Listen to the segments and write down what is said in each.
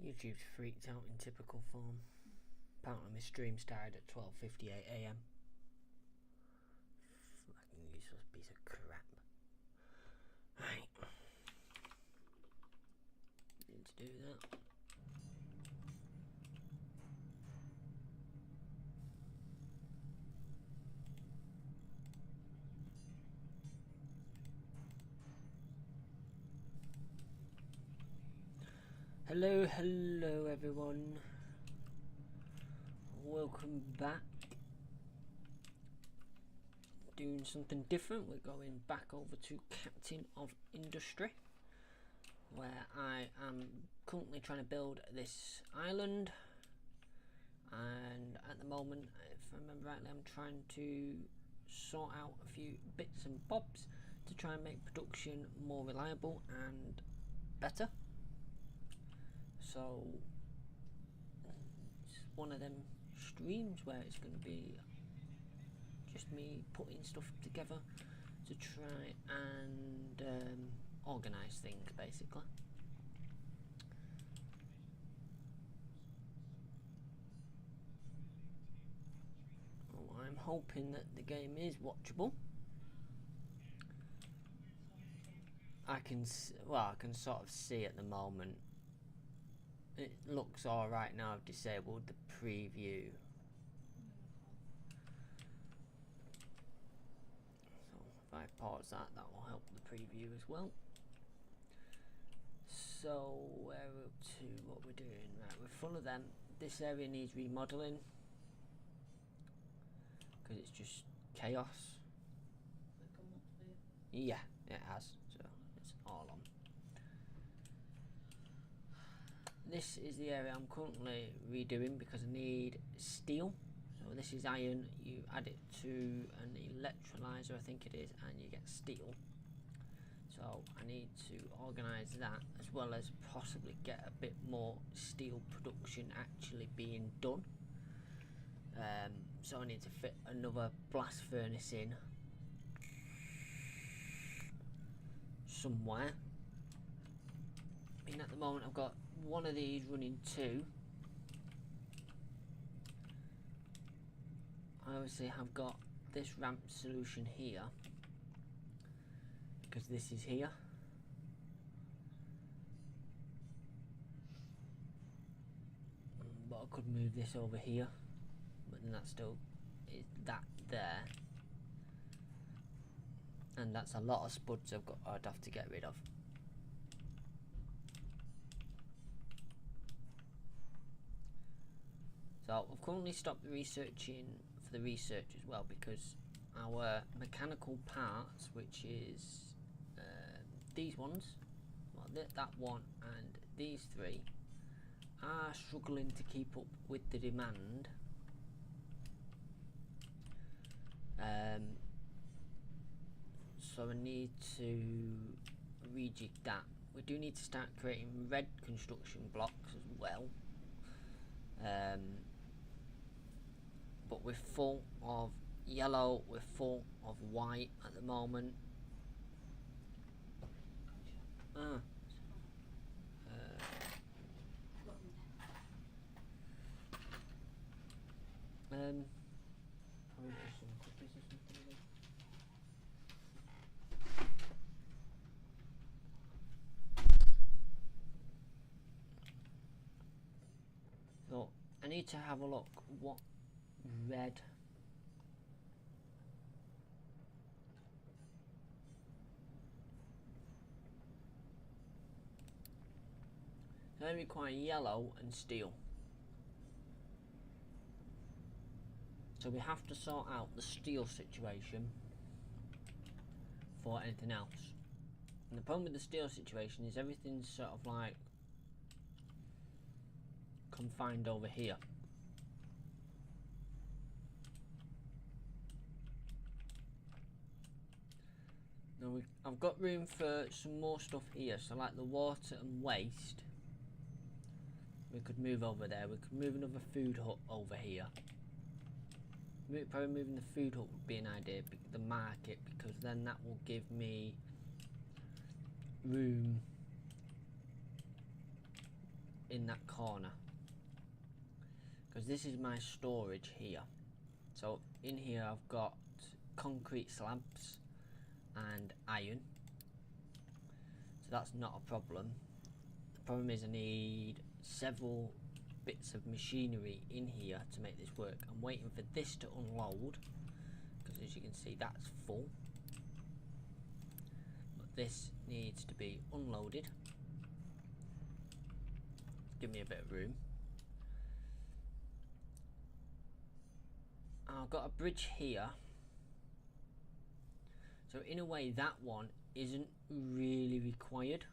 YouTube's freaked out in typical form. Apparently my stream started at 12:58 AM. Fucking useless piece of crap. Right. Need to do that. Hello everyone. Welcome back. Doing something different. We're going back over to Captain of Industry, where I am currently trying to build this island, and at the moment, if I remember rightly, I'm trying to sort out a few bits and bobs to try and make production more reliable and better. So it's one of them streams where it's going to be just me putting stuff together to try and organise things, basically. Well, I'm hoping that the game is watchable. I can sort of see at the moment. It looks alright now. I've disabled the preview. So if I pause that, that will help the preview as well. So we're up to what we're doing. Right, we're full of them. This area needs remodeling because it's just chaos. Yeah, it has. So it's all on. This is the area I'm currently redoing because I need steel. So this is iron, you add it to an electrolyzer, I think it is, and you get steel. So I need to organise that, as well as possibly get a bit more steel production actually being done. So I need to fit another blast furnace in somewhere. I mean, at the moment I've got one of these running 2. I obviously have got this ramp solution here because this is here. But I could move this over here, but then that still is that there, and that's a lot of spuds I'd have to get rid of. So I've currently stopped researching for the research as well, because our mechanical parts, which is these ones, well, that one and these 3, are struggling to keep up with the demand. So I need to rejig that. We do need to start creating red construction blocks as well. But we're full of yellow, we're full of white at the moment. So I need to have a look what red They require yellow and steel. So we have to sort out the steel situation for anything else. And the problem with the steel situation is everything's sort of like confined over here. Now I've got room for some more stuff here, so like the water and waste, we could move over there. We could move another food hut over here. Probably moving the food hut would be an idea, the market, because then that will give me room in that corner, because this is my storage here. So in here I've got concrete slabs and iron, so that's not a problem. The problem is I need several bits of machinery in here to make this work. I'm waiting for this to unload, because as you can see that's full, but this needs to be unloaded. Give me a bit of room. I've got a bridge here, so in a way that one isn't really required,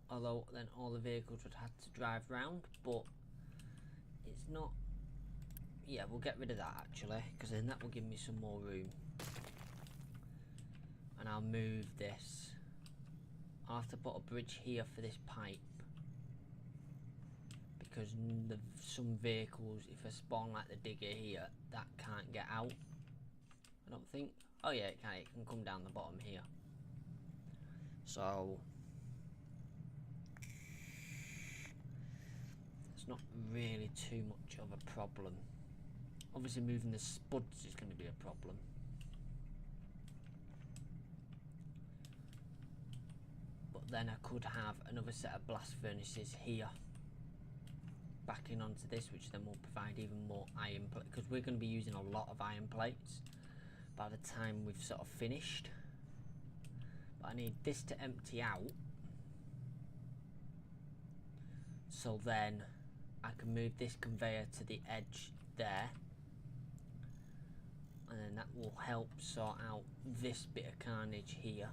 although then all the vehicles would have to drive round, but it's not. Yeah, we'll get rid of that actually, because then that will give me some more room. And I'll move this. I'll have to put a bridge here for this pipe, because some vehicles, if I spawn like the digger here, that can't get out, I don't think. Oh yeah, it can come down the bottom here. So it's not really too much of a problem. Obviously moving the spuds is going to be a problem. But then I could have another set of blast furnaces here backing onto this, which then will provide even more iron plate, because we're going to be using a lot of iron plates by the time we've sort of finished. But I need this to empty out, so then I can move this conveyor to the edge there, and then that will help sort out this bit of carnage here.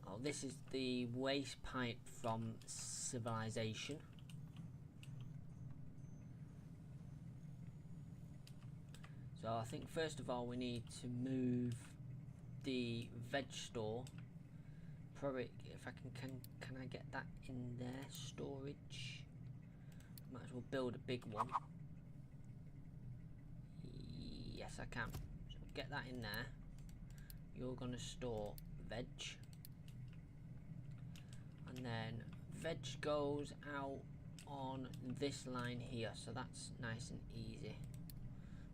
Oh, this is the waste pipe from civilization. So I think first of all we need to move the veg store. Probably if I can I get that in there? Storage. Might as well build a big one. Yes, I can. So get that in there. You're gonna store veg. And then veg goes out on this line here, so that's nice and easy.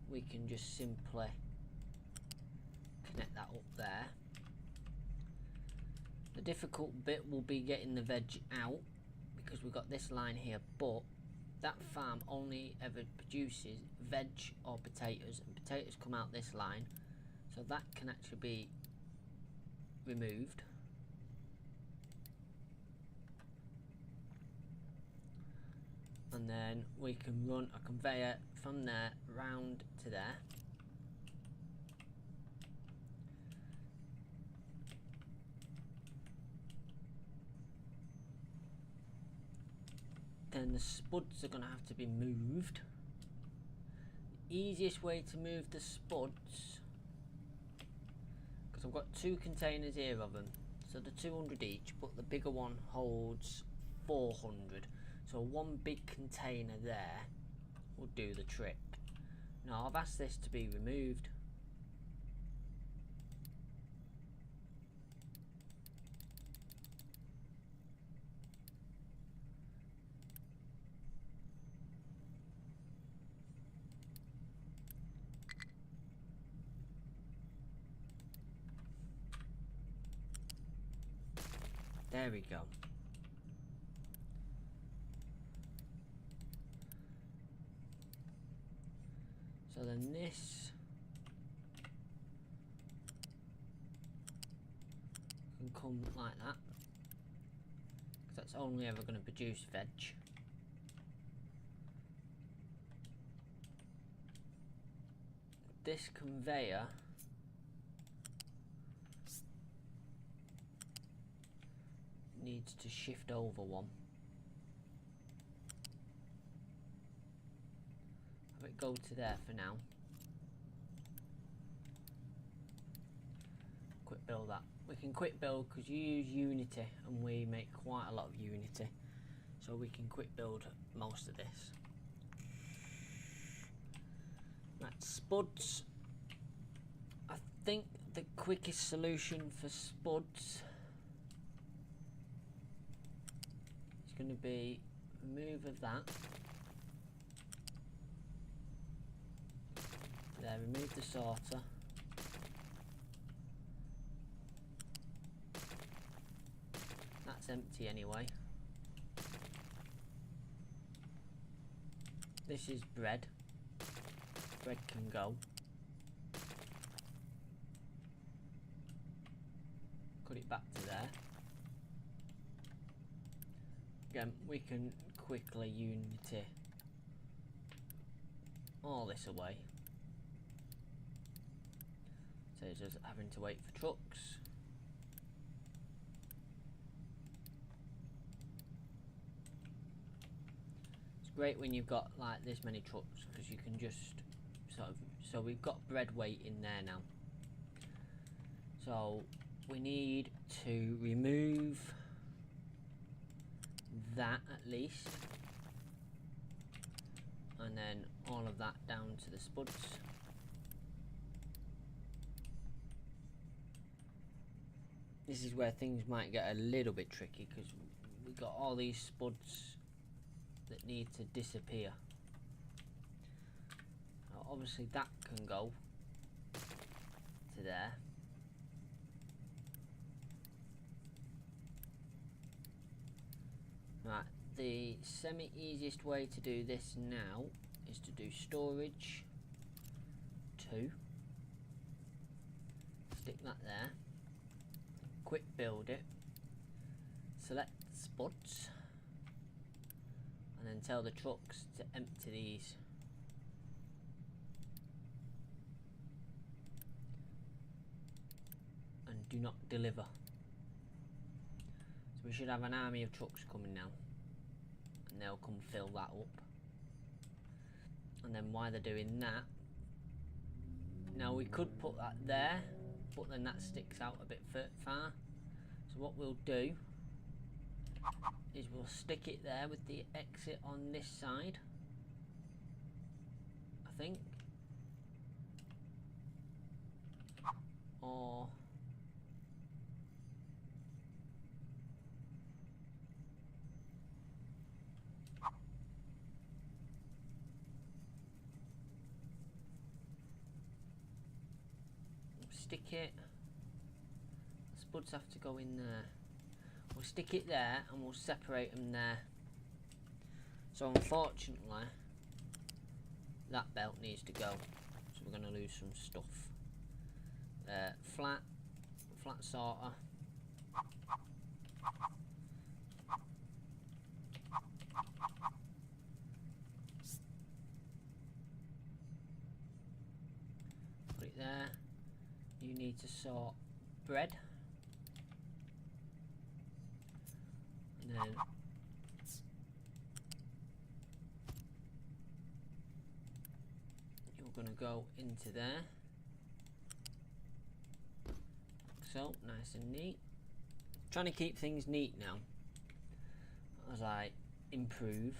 We can just simply connect that up there. The difficult bit will be getting the veg out, because we've got this line here, but that farm only ever produces veg or potatoes, and potatoes come out this line, so that can actually be removed. And then we can run a conveyor from there round to there. Then the spuds are going to have to be moved. The easiest way to move the spuds, because I've got two containers here of them, so they're 200 each, but the bigger one holds 400. So one big container there will do the trick. Now I've asked this to be removed. There we go. So then this can come like that, because that's only ever going to produce veg. This conveyor needs to shift over one. Have it go to there for now. Quick build that. We can quick build because you use Unity and we make quite a lot of Unity, so we can quick build most of this. Right, spuds. I think the quickest solution for spuds is going to be remove of that. There, remove the sorter. That's empty anyway. This is bread. Bread can go. Cut it back to there. Again, we can quickly Unity all this away. Saves us having to wait for trucks. It's great when you've got like this many trucks because you can just sort of, so we've got bread weight in there now. So we need to remove that at least, and then all of that down to the spuds. This is where things might get a little bit tricky because we've got all these spuds that need to disappear. Now, obviously that can go to there. Right, the semi-easiest way to do this now is to do storage 2. Stick that there. Quick build it. Select spuds. And then tell the trucks to empty these. And do not deliver. So we should have an army of trucks coming now. And they'll come fill that up. And then while they're doing that, now we could put that there, but then that sticks out a bit far. So what we'll do is we'll stick it there with the exit on this side, I think. Or stick it. The spuds have to go in there. We'll stick it there and we'll separate them there. So unfortunately that belt needs to go, so we're going to lose some stuff. Flat sorter. Put it there. You need to sort bread. And then you're going to go into there. So, nice and neat. Trying to keep things neat now as I improve.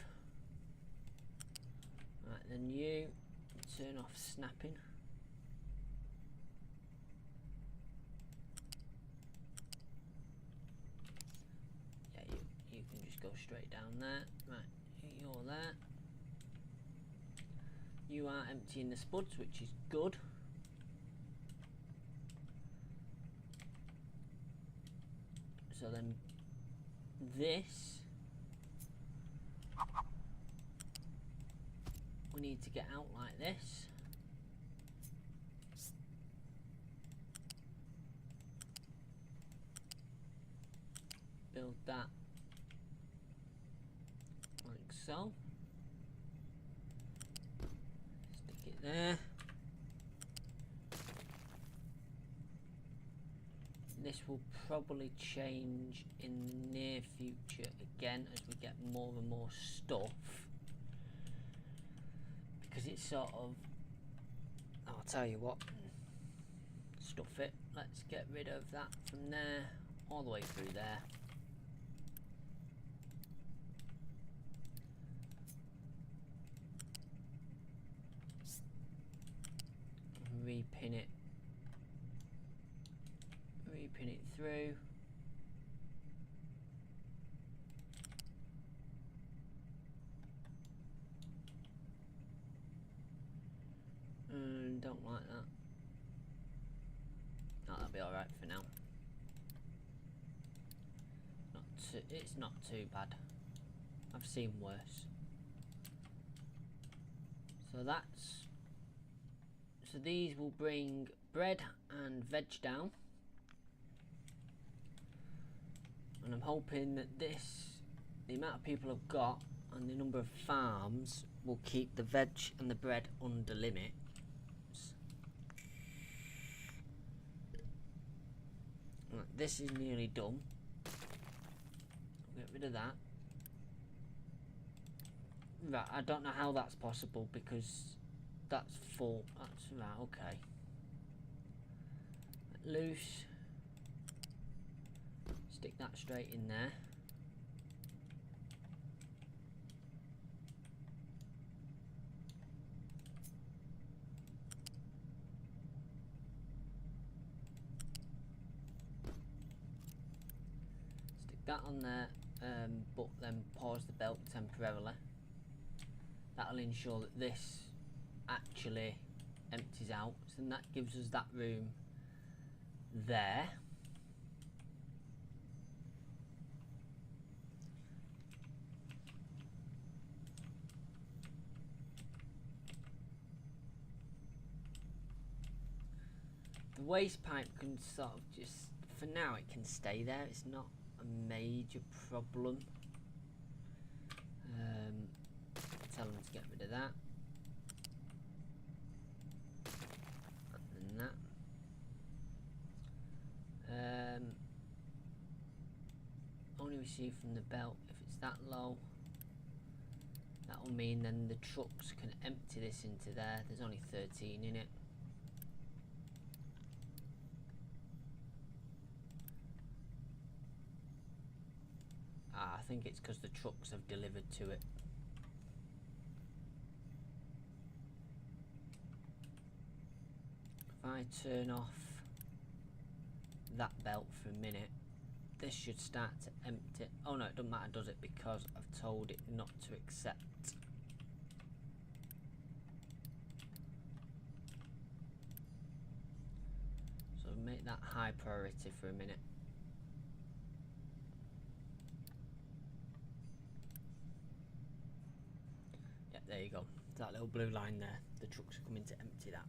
Right, then you turn off snapping. Yeah, you can just go straight down there. Right, you're there. You are emptying the spuds, which is good. So then this we need to get out like this. so. Stick it there. This will probably change in the near future again as we get more and more stuff, because it's sort of, I'll tell you what, stuff it. Let's get rid of that from there all the way through there. Repin it through. Don't like that. No, that'll be alright for now. It's not too bad. I've seen worse. So these will bring bread and veg down. And I'm hoping that the amount of people I've got and the number of farms will keep the veg and the bread under limits. Right, this is nearly done. I'll get rid of that. Right, I don't know how that's possible because that's full. That's right, okay. Loose. Stick that straight in there. Stick that on there, but then pause the belt temporarily. That'll ensure that this actually empties out, so then that gives us that room there. The waste pipe can sort of just, for now it can stay there, it's not a major problem. Tell them to get rid of that. And then that. Only receive from the belt if it's that low. That will mean then the trucks can empty this into there. There's only 13 in it. I think it's because the trucks have delivered to it. If I turn off that belt for a minute, this should start to empty. Oh no, it doesn't matter, does it? Because I've told it not to accept. So make that high priority for a minute. Yep, there you go. That little blue line there. The trucks are coming to empty that.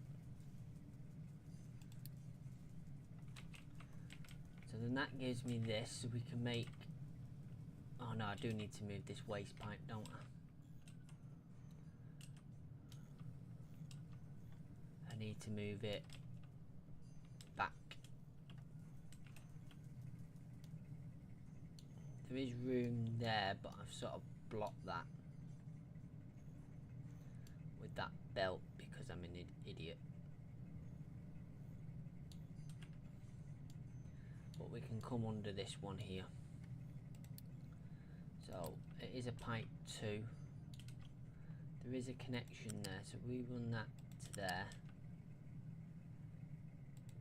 So then that gives me this, so we can make... Oh no, I do need to move this waste pipe, don't I? I need to move it back. There is room there, but I've sort of blocked that with that belt because I'm an idiot. But we can come under this one here. So it is a pipe 2. There is a connection there, so we run that to there.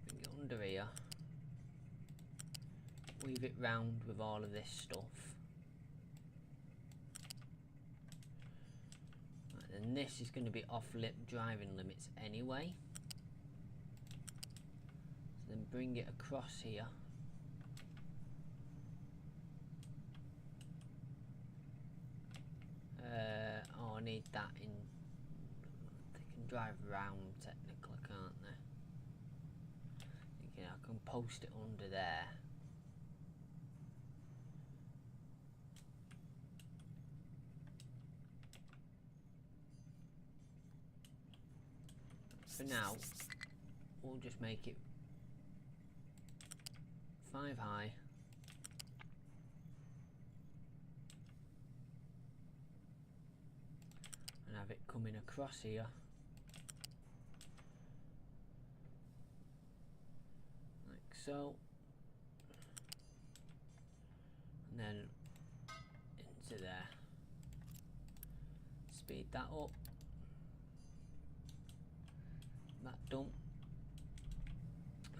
Bring it under here. Weave it round with all of this stuff. Right, and this is going to be off driving limits anyway. So then bring it across here. Oh, I need that in. They can drive around technically, can't they? Thinking I can post it under there. for now, we'll just make it 5 high. And have it coming across here. Like so. And then into there. Speed that up. That done.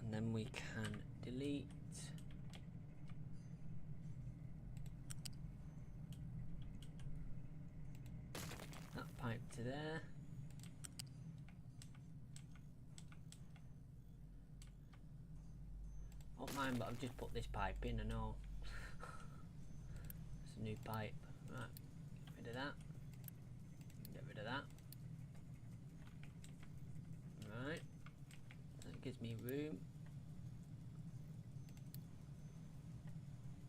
And then we can delete that pipe to there. Not mine, but I've just put this pipe in, I know. It's a new pipe. Right, get rid of that. Get rid of that. Right, that gives me room.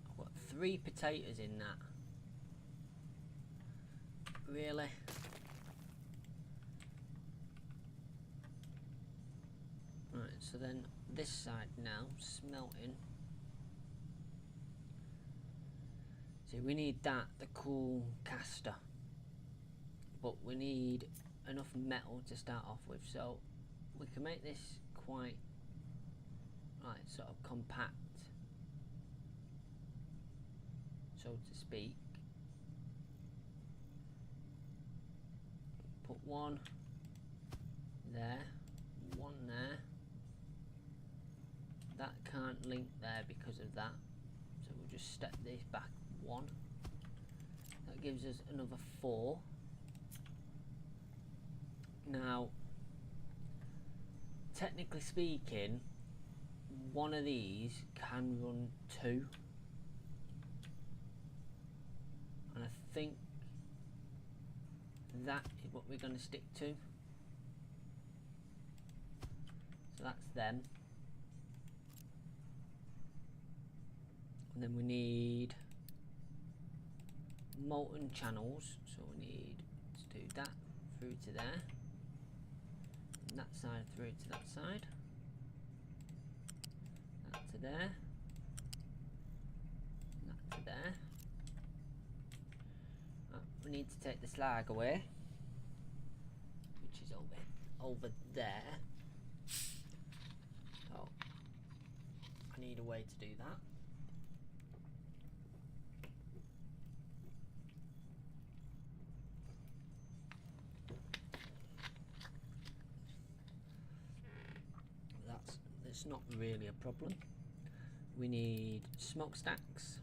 I've got 3 potatoes in that. Really? Right, so then this side now, smelting. See, we need that, the cool caster. But we need enough metal to start off with, so we can make this quite, right, sort of compact, so to speak. Put one there, one there. That can't link there because of that, so we'll just step this back 1. That gives us another 4. Now, technically speaking, one of these can run 2, and I think that is what we're going to stick to. So that's them. And then we need molten channels, so we need to do that through to there, and that side through to that side, that to there, that to there. We need to take the slag away, which is over there. So I need a way to do that. That's not really a problem. We need smokestacks.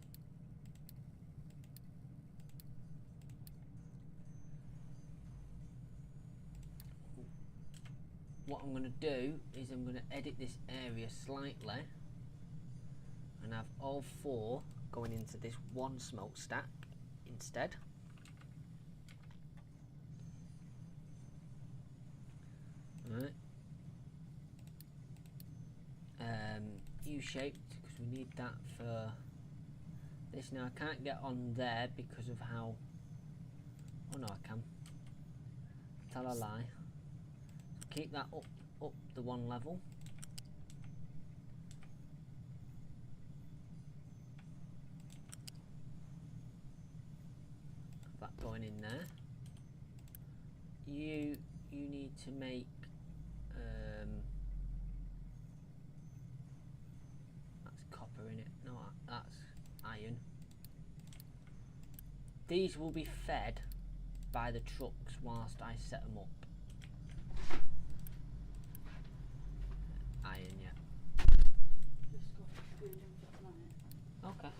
What I'm going to do is I'm going to edit this area slightly and have all 4 going into this one smokestack instead. Right. U-shaped, because we need that for this. Now I can't get on there because of how, oh no I can, tell a lie. So keep that up the 1 level. That going in there. You need to make that's copper in it. No, that's iron. These will be fed by the trucks whilst I set them up. Iron, yeah. Okay.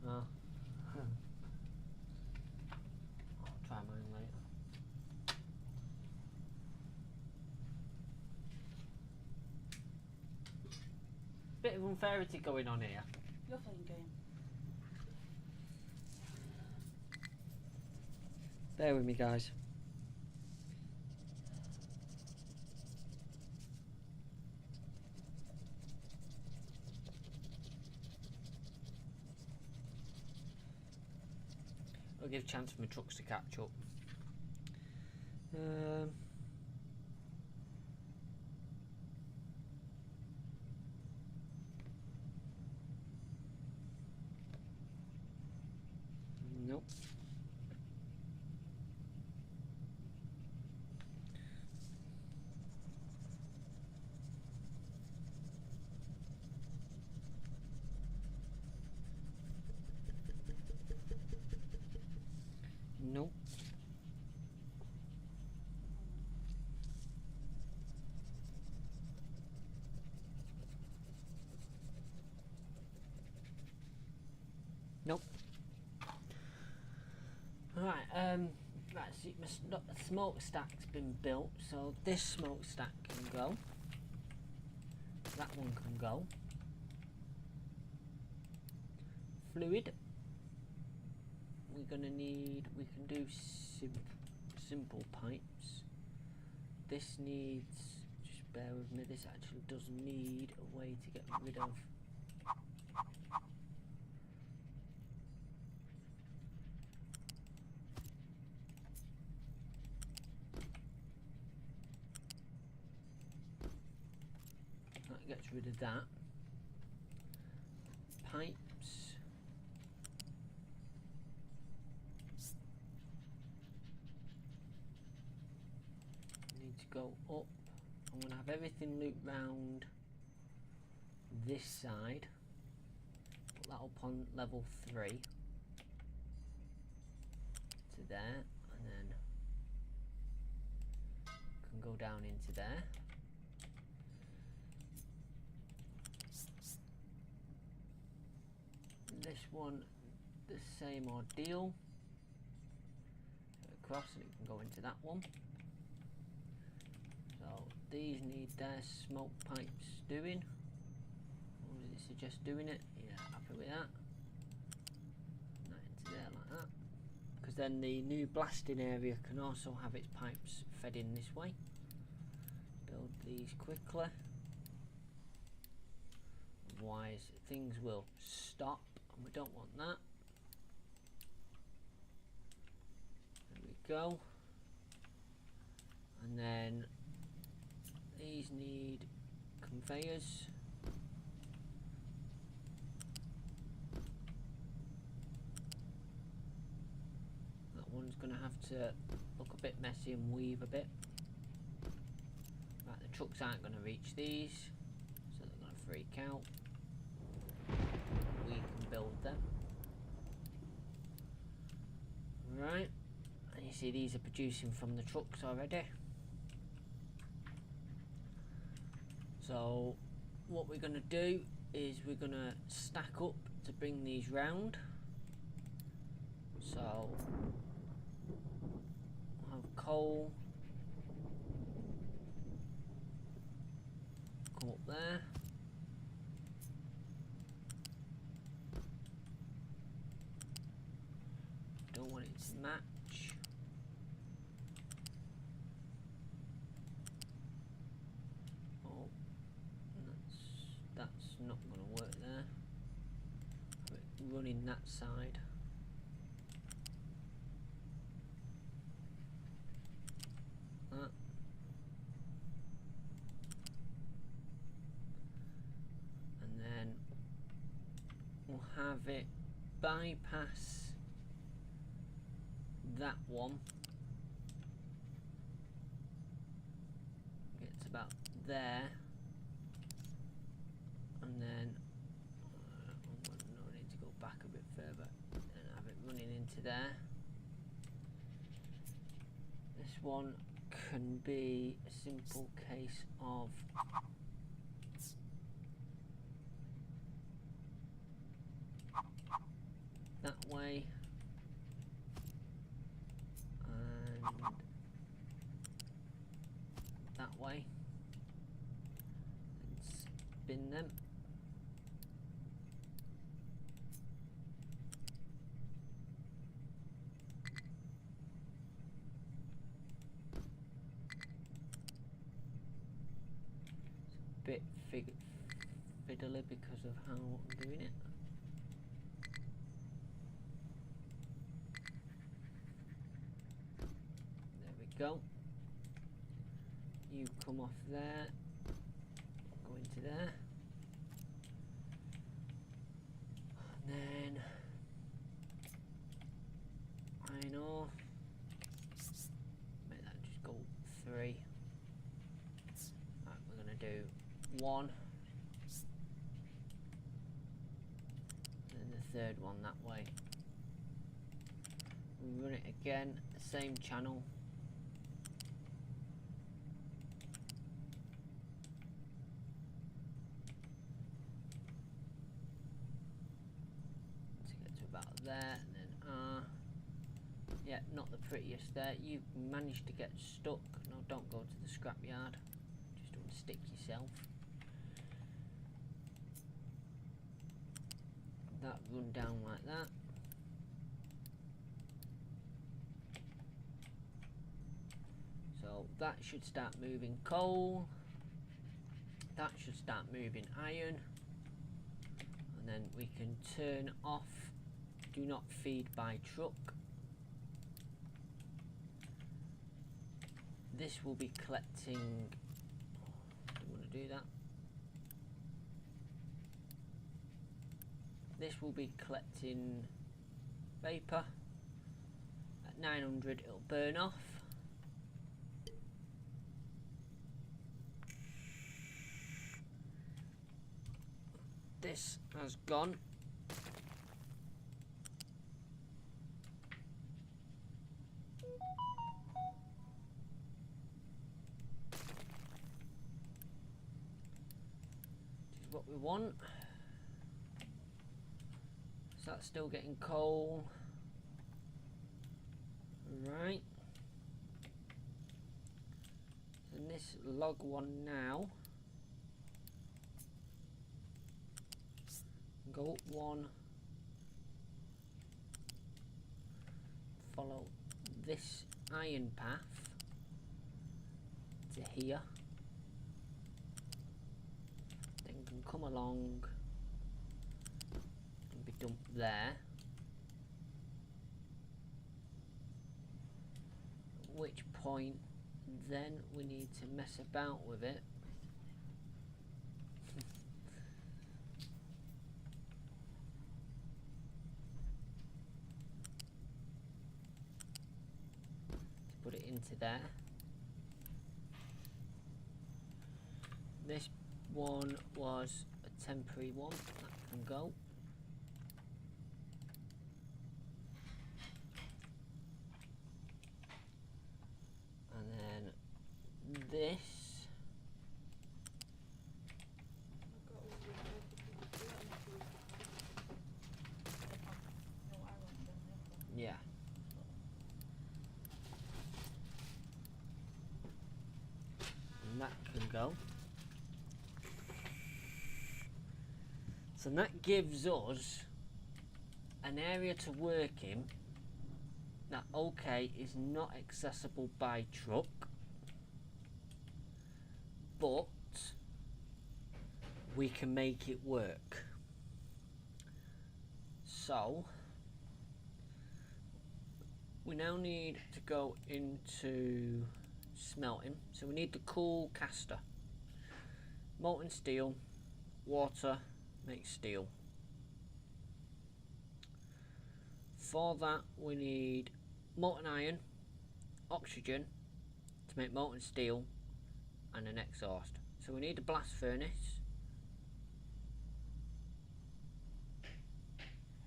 Oh. I'll try mine later. Bit of unfairity going on here. You're playing game. Bear with me, guys. I'll give a chance for my trucks to catch up. Nope. Nope. Nope. Right, right, so my smokestack's been built, so this smokestack can go. That one can go. Fluid. We're gonna need, we can do simple pipes. This needs, just bear with me, this actually does need a way to get rid of that, gets rid of that. Pipes. Need to go up. I'm going to have everything loop round this side. Put that up on level 3 to there, and then can go down into there. This one, the same ordeal. Across, and it can go into that one. So these need their smoke pipes doing. Or does it suggest doing it? Yeah, happy with that. And that into there like that. Because then the new blasting area can also have its pipes fed in this way. Build these quickly. Otherwise things will stop, and we don't want that. There we go. And then these need conveyors. That one's going to have to look a bit messy and weave a bit. Right, the trucks aren't going to reach these, so they're going to freak out. We can build them. Right, and you see these are producing from the trucks already. So what we're going to do is we're going to stack up to bring these round. So we'll have coal come up there. Don't want it to match. Oh, that's not going to work there. Running that side. That. And then we'll have it bypass that one. Gets about there. And then I need to go back a bit further and have it running into there. This one can be a simple case of that way and that way, and spin them. Bit fiddly because of how I'm doing it. There we go. you come off there, go into there, and then iron ore, make that just go 3. Right, we're going to do 1, and the third one that way. We run it again, the same channel. To get to about there, and then yeah, not the prettiest there. You managed to get stuck. No, don't go to the scrapyard. Just don't stick yourself. That run down like that. So that should start moving coal. That should start moving iron. And then we can turn off do not feed by truck. This will be collecting, don't want to do that. This will be collecting vapor. At 900 it'll burn off. This has gone. This is what we want. So that's still getting coal. Right. And this log one now. Go up 1. Follow this iron path to here. Then can come along and be dumped there. At which point then we need to mess about with it. Put it into there. This one was a temporary one, that can go. And then this. Yeah. And that can go. So that gives us an area to work in that, okay, is not accessible by truck, but we can make it work. So we now need to go into smelting. So we need the cool caster. Molten steel, water makes steel. For that we need molten iron, oxygen to make molten steel, and an exhaust. So we need a blast furnace,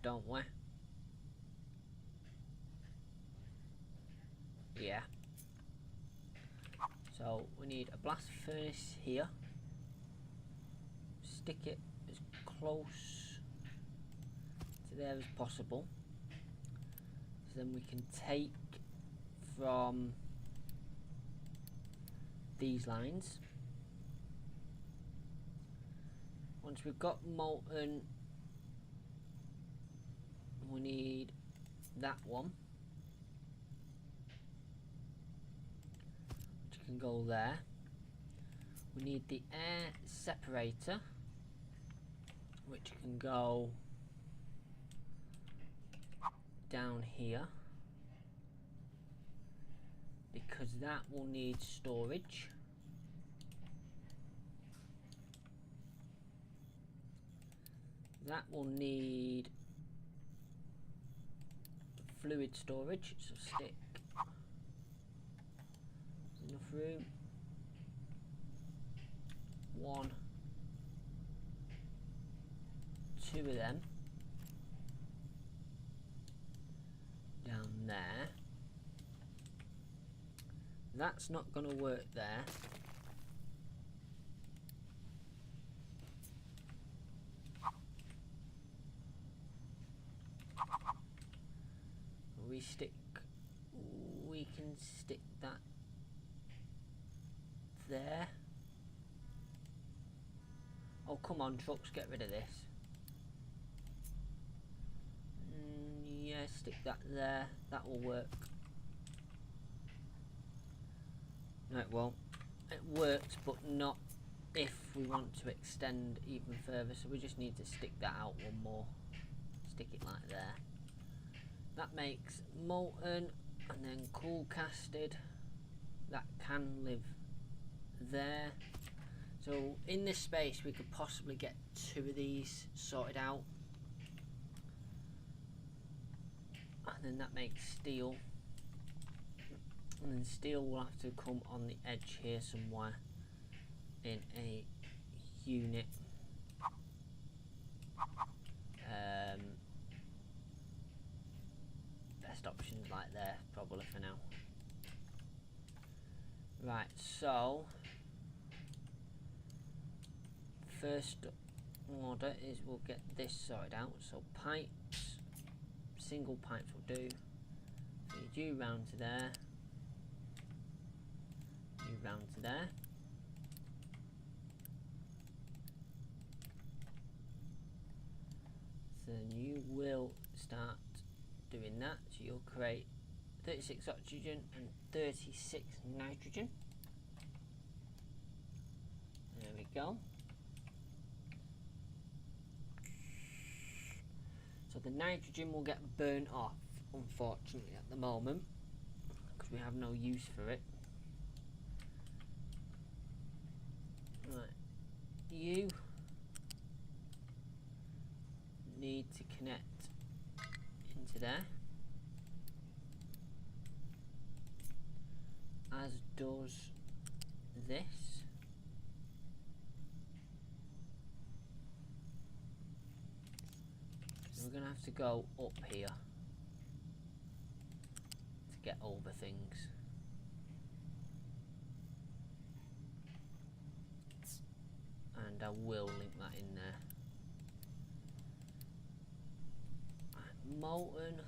don't we? Yeah. So we need a blast furnace here. Stick it as close to there as possible. So then we can take from these lines. Once we've got molten, we need that one, which can go there. We need the air separator, which can go down here, because that will need storage. That will need fluid storage, so stick enough room. 1, 2 of them down there. That's not going to work there. We can stick that there. Oh, come on, trucks, get rid of this. Yeah, stick that there. That will work. No, it won't. It works, but not if we want to extend even further. So we just need to stick that out one more. Stick it like there. That makes molten and then cool casted. That can live there. So in this space we could possibly get 2 of these sorted out. And then that makes steel. And then steel will have to come on the edge here somewhere in a unit. Best options like there probably for now. Right, so first order is we'll get this sorted out. So pipes, single pipes will do. Feed you round to there. You round to there. So then you will start doing that. So you'll create 36 oxygen and 36 nitrogen. There we go. So the nitrogen will get burnt off, unfortunately, at the moment, because we have no use for it. Right, you need to connect into there, as does this. So we're going to have to go up here to get over things. And I will link that in there. Molten,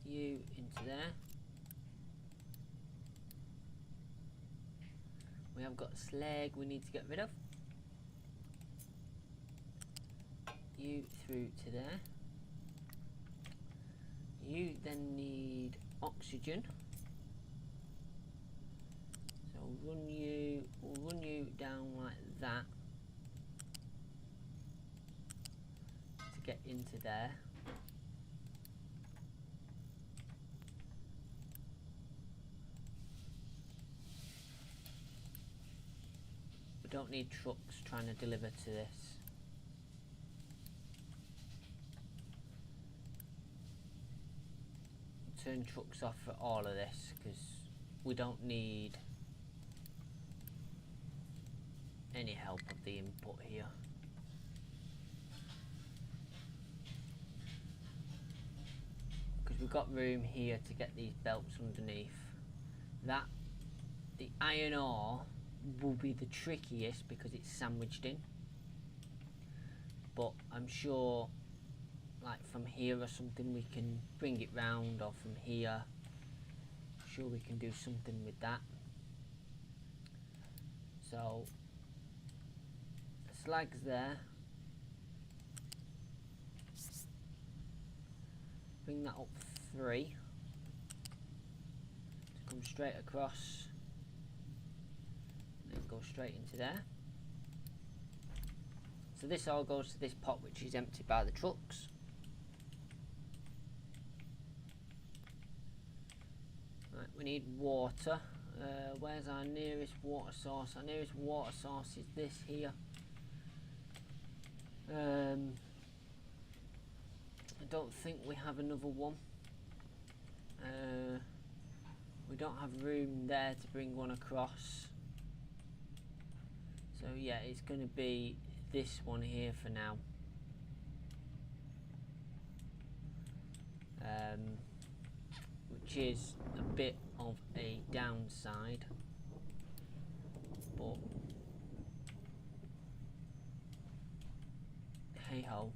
you into there. We have got slag we need to get rid of. You through to there. You then need oxygen. So we'll run you down like that to get into there. We don't need trucks trying to deliver to this. Turn trucks off for all of this because we don't need any help of the input here. Because we've got room here to get these belts underneath. The iron ore will be the trickiest because it's sandwiched in, but I'm sure like from here or something we can bring it round, or from here I'm sure we can do something with that. So the slag's there, bring that up 3 to come straight across. Go straight into there. So this all goes to this pot which is emptied by the trucks. Right, we need water. Where's our nearest water source? Our nearest water source is this here. don't think we have another one. We don't have room there to bring one across. So yeah, it's going to be this one here for now. Which is a bit of a downside, but hey ho.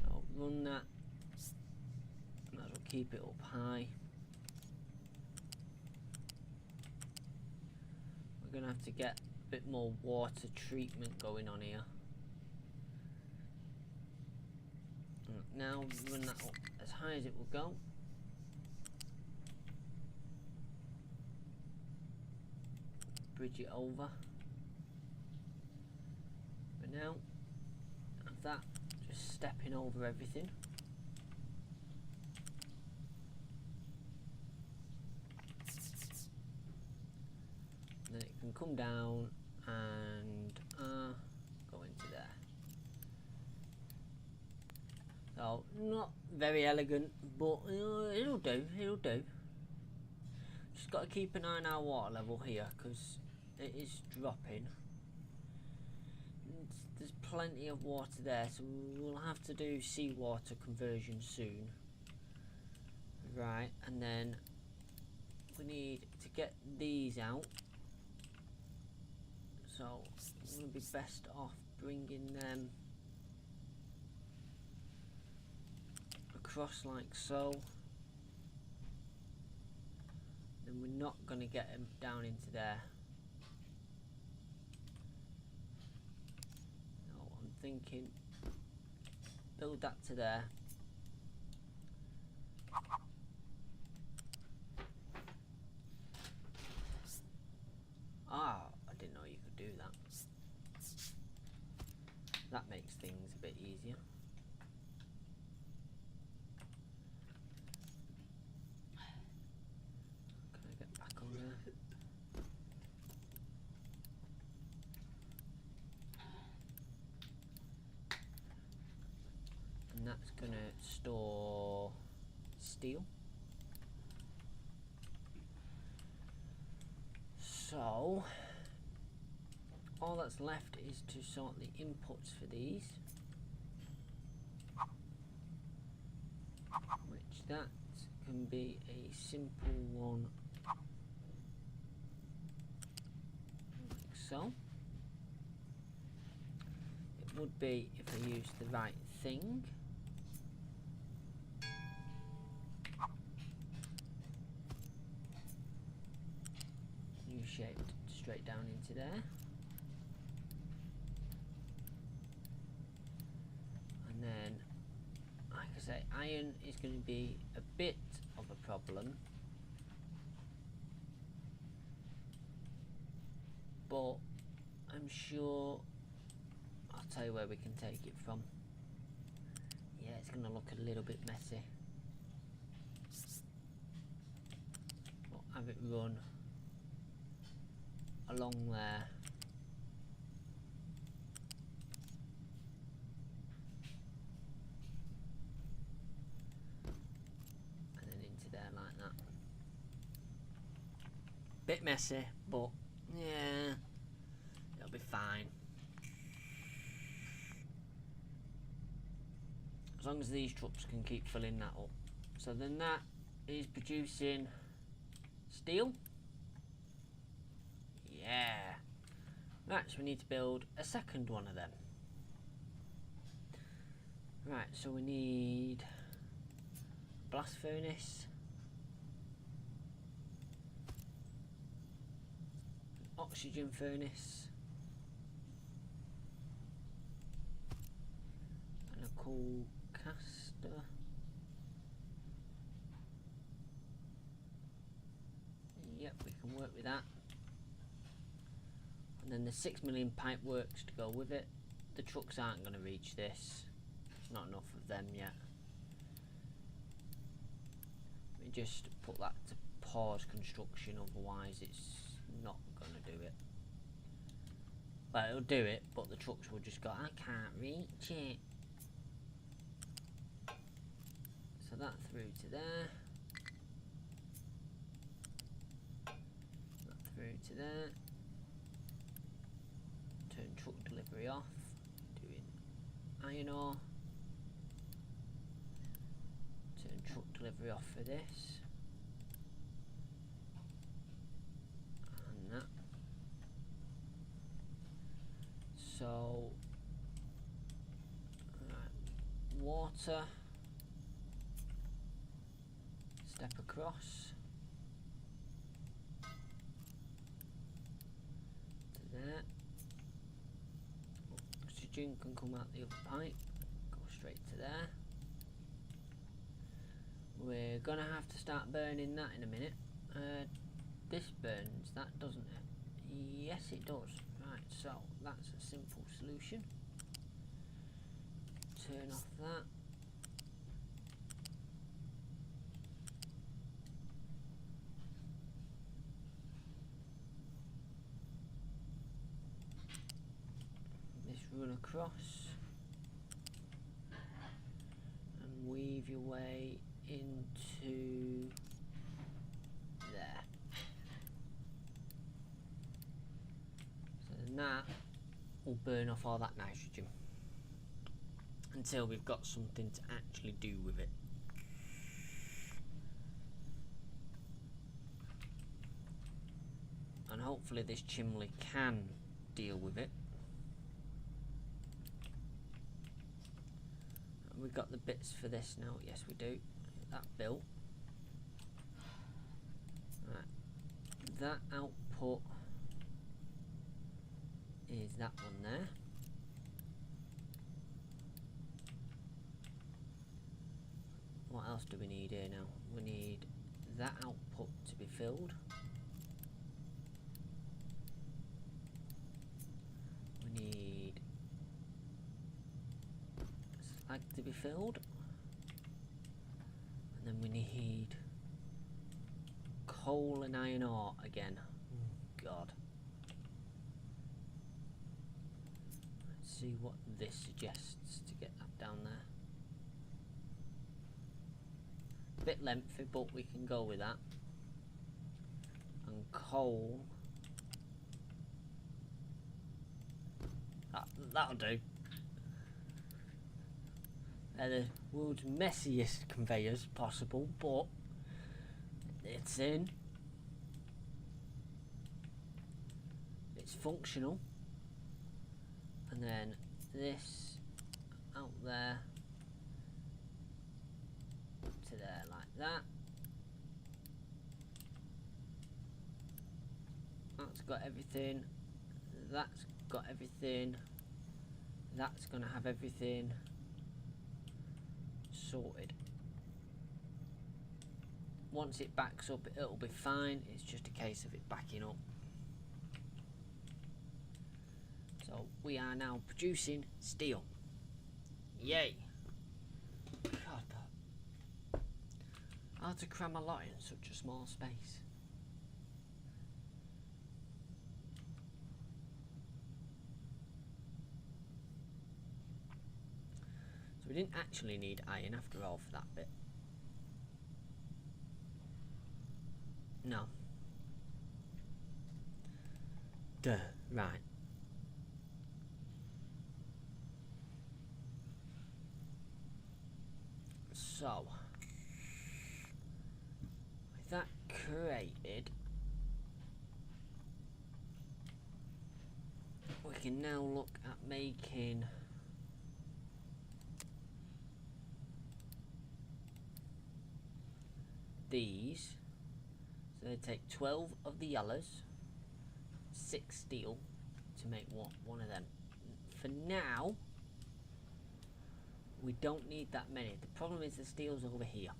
I'll run that. Might as well keep it up high. We're gonna have to get a bit more water treatment going on here. Now run that up as high as it will go. Bridge it over. But now have that just stepping over everything. And then it can come down and go into there. So not very elegant, but it'll do, it'll do. Just got to keep an eye on our water level here, because it is dropping. There's plenty of water there, so we'll have to do seawater conversion soon. Right, and then we need to get these out. So I'm going to be best off bringing them across like so. Then we're not going to get them down into there. No, I'm thinking build that to there. Ah, I didn't know you could do that. That makes things a bit easier. Can I get back on there? And that's going to store steel. So all that's left is to sort the inputs for these, which that can be a simple one like so. It would be if I used the right thing. U-shaped straight down into there. And then, like I say, iron is going to be a bit of a problem, but I'm sure I'll tell you where we can take it from. Yeah, it's going to look a little bit messy, but have it run along there. And then into there like that. Bit messy, but yeah, it'll be fine. As long as these trucks can keep filling that up. So then that is producing steel. Yeah. Right, so we need to build a second one of them. Right, so we need a blast furnace, an oxygen furnace, and a coal caster. Yep, we can work with that. And then the 6 million pipe works to go with it. The trucks aren't going to reach this. There's not enough of them yet. We just put that to pause construction, otherwise it's not going to do it. Well, it'll do it, but the trucks will just go, I can't reach it. So that through to there. That through to there. Turn truck delivery off. Doing iron ore. Turn truck delivery off for this. And that. So, right, water. Step across. To there. Oxygen can come out the other pipe. Go straight to there. We're gonna have to start burning that in a minute. This burns, that doesn't it? Yes, it does. Right, so that's a simple solution. Turn off that. This run across and weave your way into there. So then that will burn off all that nitrogen until we've got something to actually do with it. And hopefully this chimney can deal with it. And we've got the bits for this now. Yes, we do. That built. Right. That output is that one there. What else do we need here now? We need that output to be filled. We need slag to be filled. And then we need coal and iron ore again. God. Let's see what this suggests to get that down there. Bit lengthy, but we can go with that. And coal. That'll do. They're the world's messiest conveyors possible, but it's in. It's functional. And then this out there to there like that. That's got everything. That's got everything. That's gonna have everything sorted. Once it backs up, it'll be fine. It's just a case of it backing up. So we are now producing steel. Yay! God, how to cram a lot in such a small space. So we didn't actually need iron after all for that bit. No. Duh, right. So, with that created, we can now look at making these. So they take 12 of the yellows, 6 steel to make one of them. For now, we don't need that many. The problem is the steel's over here.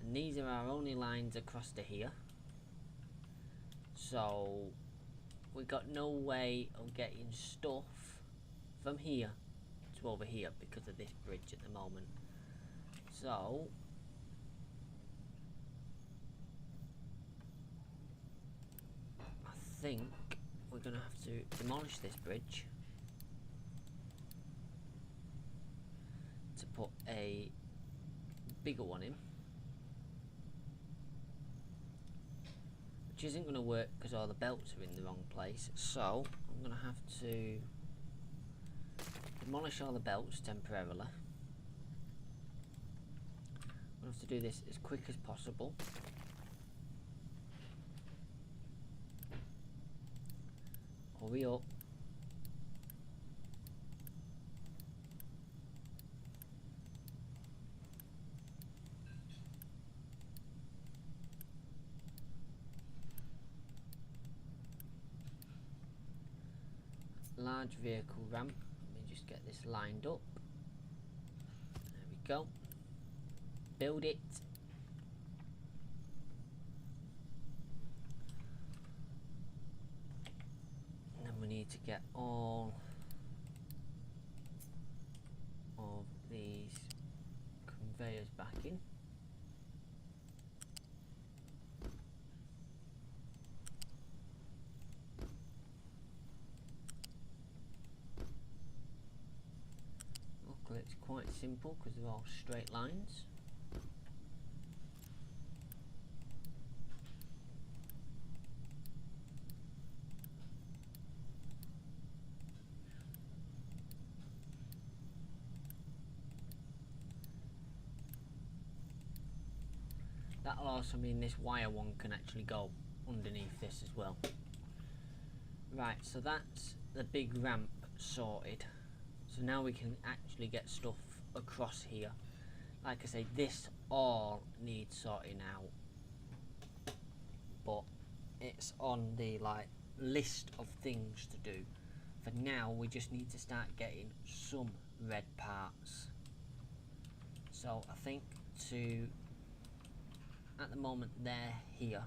And these are our only lines across to here. So we got no way of getting stuff from here to over here because of this bridge at the moment. So I think we're going to have to demolish this bridge to put a bigger one in, which isn't going to work because all the belts are in the wrong place. So I'm going to have to demolish all the belts temporarily. I'm going to have to do this as quick as possible. Hurry up. Large vehicle ramp. Let me just get this lined up. There we go. Build it. And then we need to get all of these conveyors back in. Luckily it's quite simple because they're all straight lines. That'll also mean this wire one can actually go underneath this as well. Right, so that's the big ramp sorted. So now we can actually get stuff across here. Like I say, this all needs sorting out, but it's on the list of things to do. For now, we just need to start getting some red parts. So I think at the moment they're here.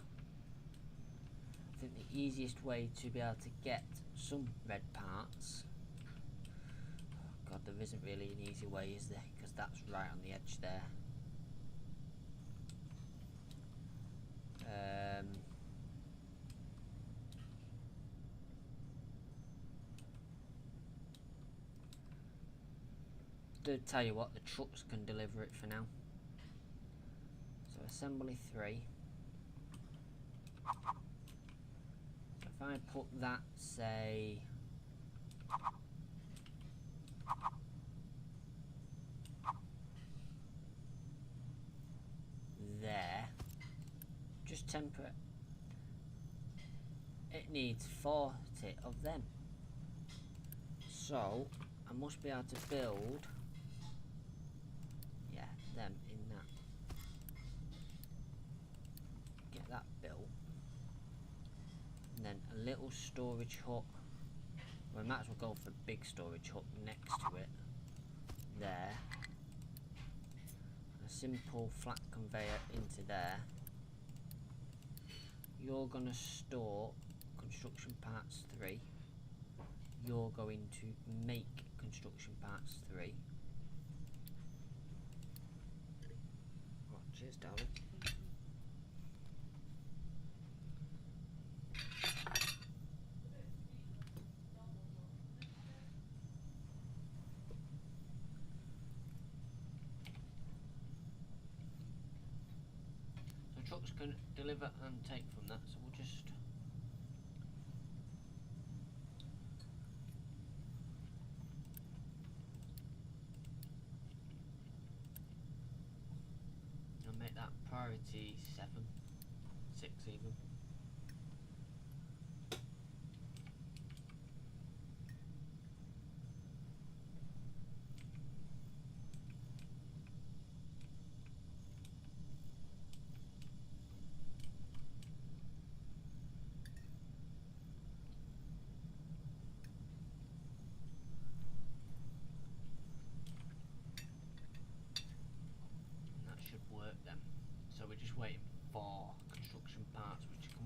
I think the easiest way to be able to get some red parts, oh god, there isn't really an easy way, is there? Because that's right on the edge there. To tell you what, the trucks can deliver it for now. So assembly 3. So if I put that, say, there, just temper it. It needs 40 of them. So I must be able to build, yeah, them in that. Get that built. And then a little storage hut. We might as well go for a big storage hut next to it. There. A simple flat conveyor into there. You're going to store construction parts 3. You're going to make construction parts 3. Oh, cheers, darling. So trucks can deliver and take from that, so we'll just make that priority 7, 6 even. Work them. So we're just waiting for construction parts which come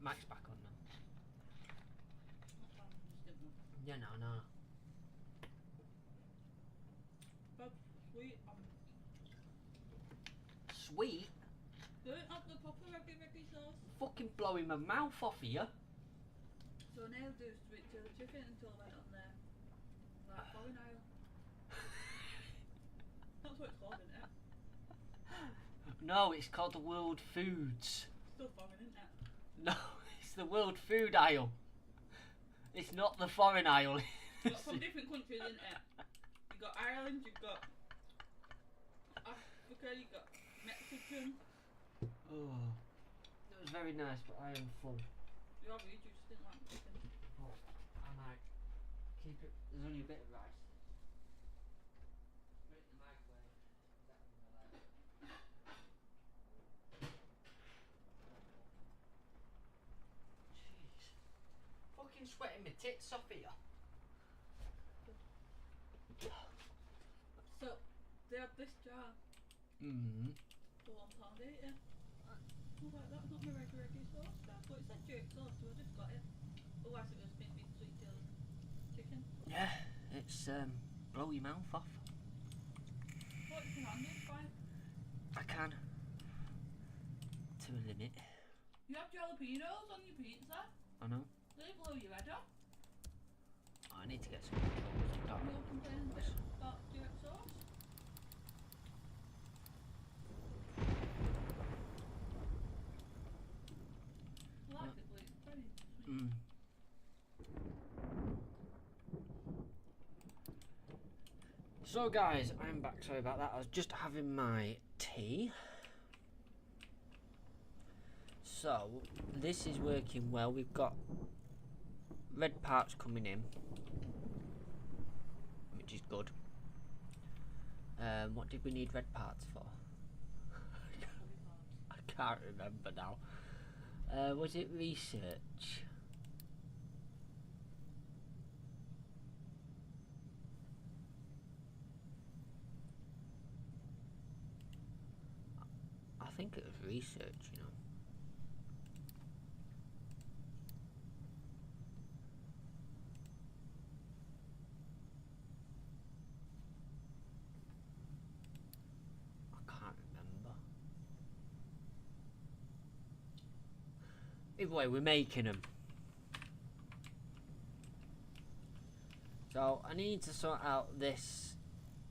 Mike's back on now. Yeah, no. Sweet. Sweet? Don't have the proper reggae sauce. Fucking blowing my mouth off here. So now do sweet chili chicken until right on there. Like foreign aisle. That's what it's called, isn't it? No, it's called the World Foods. Still foreign, isn't it? No, it's the World Food Aisle. It's not the foreign aisle. You've got from different countries, isn't it? You've got Ireland, you've got Africa, you've got Mexican. Oh, it was very nice, but I am full. You just didn't like the chicken. Oh, I might keep it. There's only a bit of rice. Put it in the microwave. Jeez. Fucking sweating my tits off here. So, they have this jar for £1.80. I was like, that's not my regular sauce, Dad, but it said jerk sauce, so I just got it. Otherwise it was meant to be sweet chili chicken. Yeah, it's blow your mouth off. What, you can hand it, fine. I can. To a limit. You have jalapenos on your pizza. I know. They blow your head off. Oh, I need to get some. No complaining about jerk sauce. I like it, but it's very sweet. So guys, I'm back. Sorry about that. I was just having my tea. So this is working well. We've got red parts coming in, which is good. What did we need red parts for? I can't remember now. Was it research? I think it was research, you know. I can't remember. Either way, we're making them. So I need to sort out this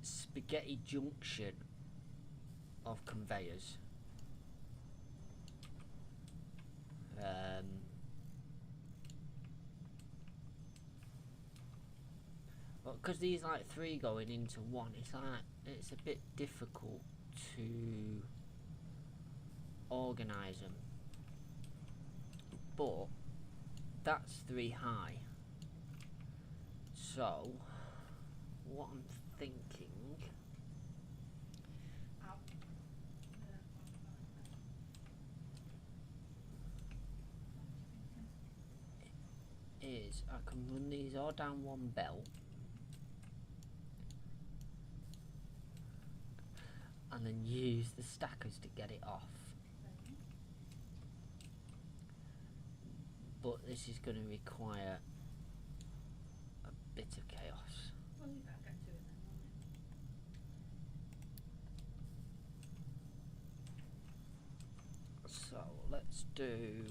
spaghetti junction of conveyors. Well, because these like three going into one, it's a bit difficult to organise them. But that's 3 high. So what I'm thinking is I can run these all down one belt and then use the stackers to get it off. But this is going to require a bit of chaos. Well, you better get to it then, won't it? So let's do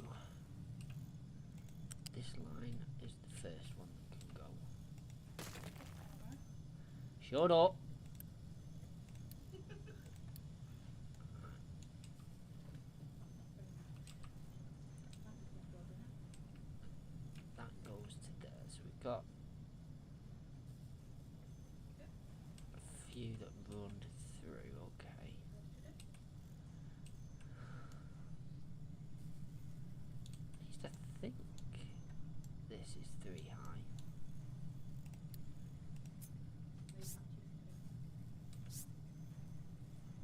this line is the first one that can go. Shut up. That goes to there. So we've got a few that run through, okay. I used to think this is 3 high.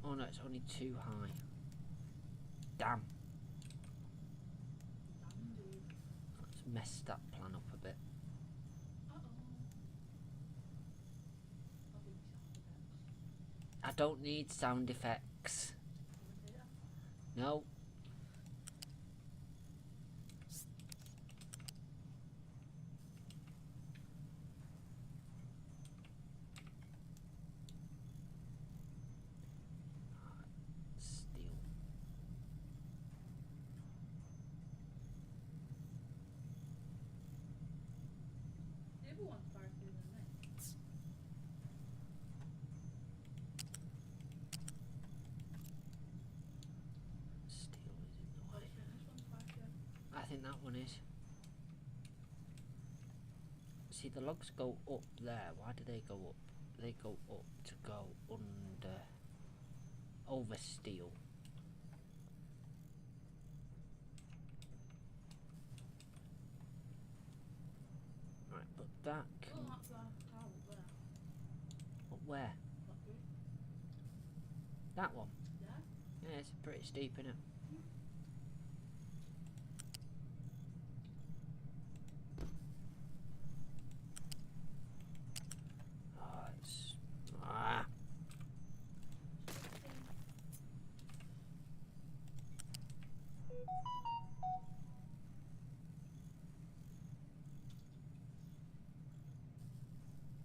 Oh no, it's only 2 high. Damn. Let's mess that plan up a bit. I don't need sound effects. No. that one is. See, the logs go up there. Why do they go up? They go up to go under, over steel. Right, but that can... Oh, that's how up there. Up where? That one? Yeah. Yeah, it's pretty steep, isn't it? Oh, it's... Ah!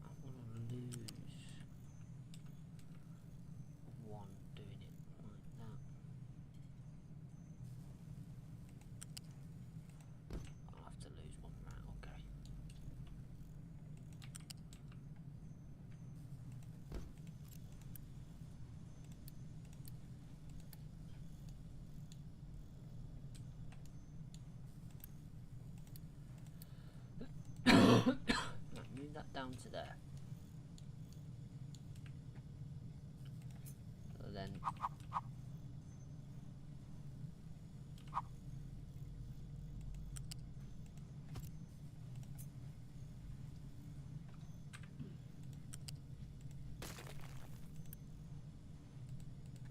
I want to lose one doing it like that. I'll have to lose one, right, okay. Right, move that down to there. So then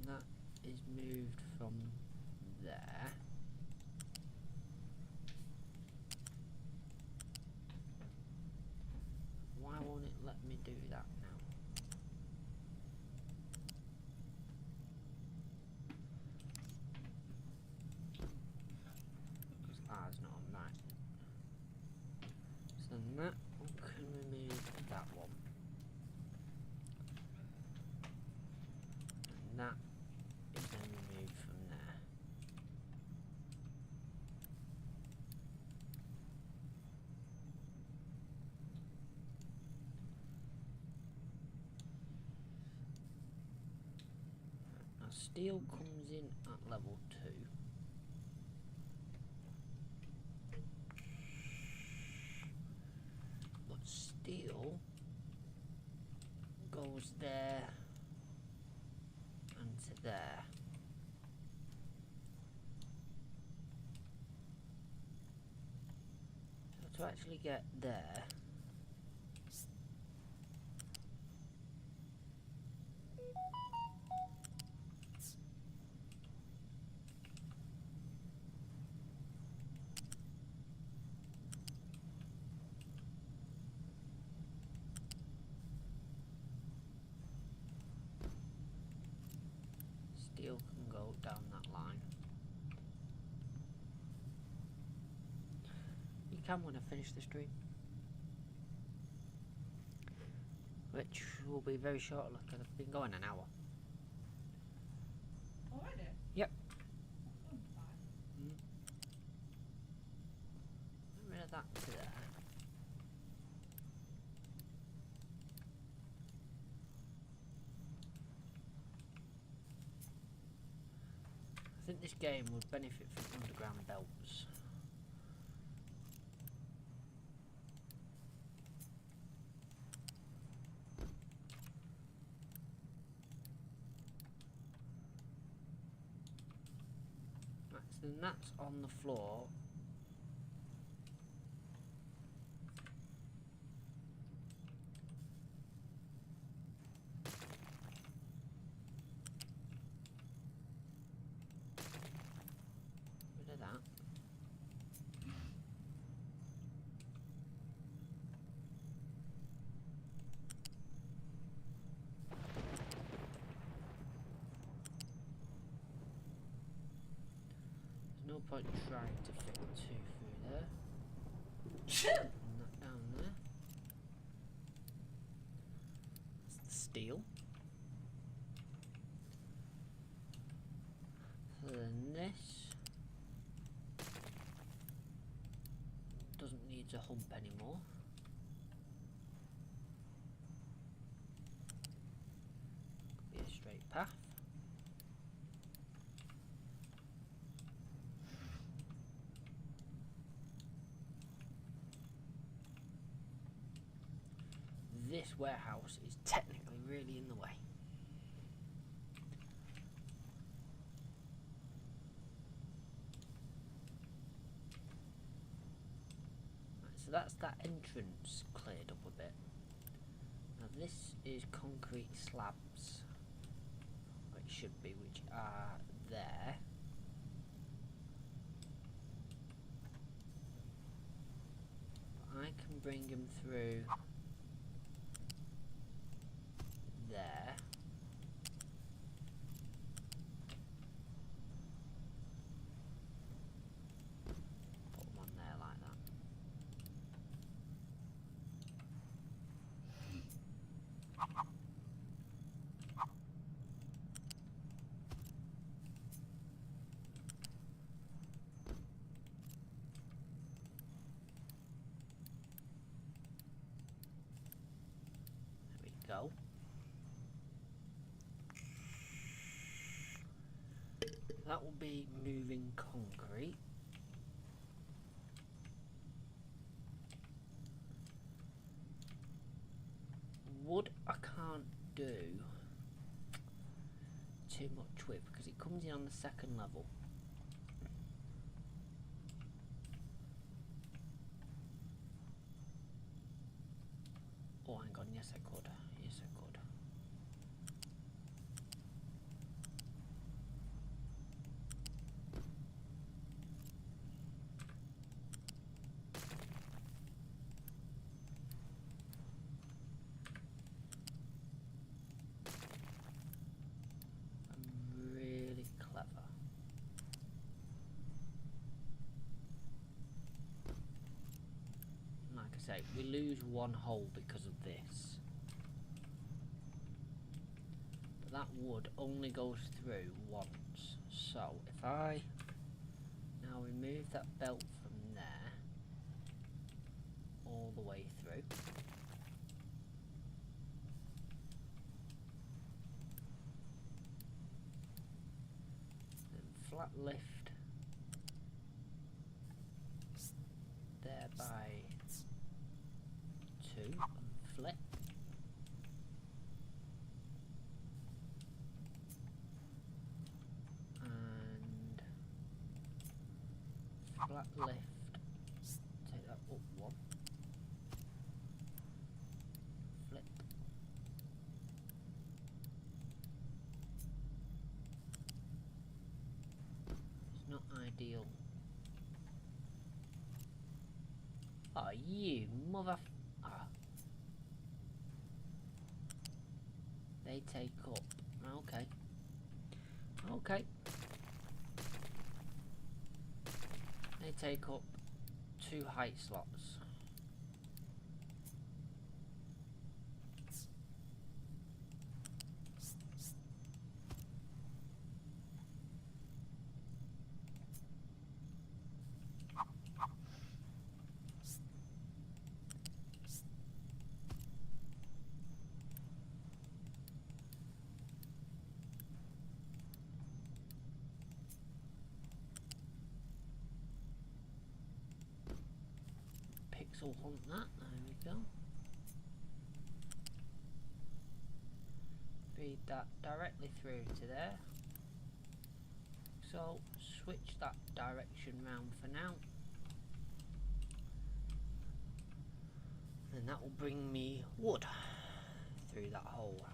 that is moved from there. Why won't it let me do that now? Because R's not on that. So then that one can remove that one. And that is then removed from there. Now steel comes in at level 2. But steel goes there and to there. So to actually get there, steel can go down that line. You can when I finish the stream, which will be very short because I've been going an hour. Already? Yep. Oh, fine. Get rid of that to there. I think this game would benefit from underground belts. Right, so then that's on the floor. Rid of that. There's no point trying to fit 2 through there. And that down there. That's the steel. So then this doesn't need to hump anymore. Be a straight path. this warehouse is technically really in the way. Right, so that's that entrance cleared up a bit. Now this is concrete slabs, or it should be, which are there. But I can bring them through there. Put them on there like that. There we go. That will be moving concrete. Wood I can't do too much with because it comes in on the second level. Oh, hang on, yes I could. Yes I could. I'm really clever. Like I say, we lose one hole because of this. But that wood only goes through once. So if I now remove that belt from there all the way through. Then flat lift there by 2 and flip. And flat lift, take that up 1. Flip. It's not ideal. Oh, you mother... Ah. They take up. Okay. Okay. They take up 2 height slots. Pixel hunt that, there we go. Feed that directly through to there. So switch that direction round for now. And that will bring me wood through that hole.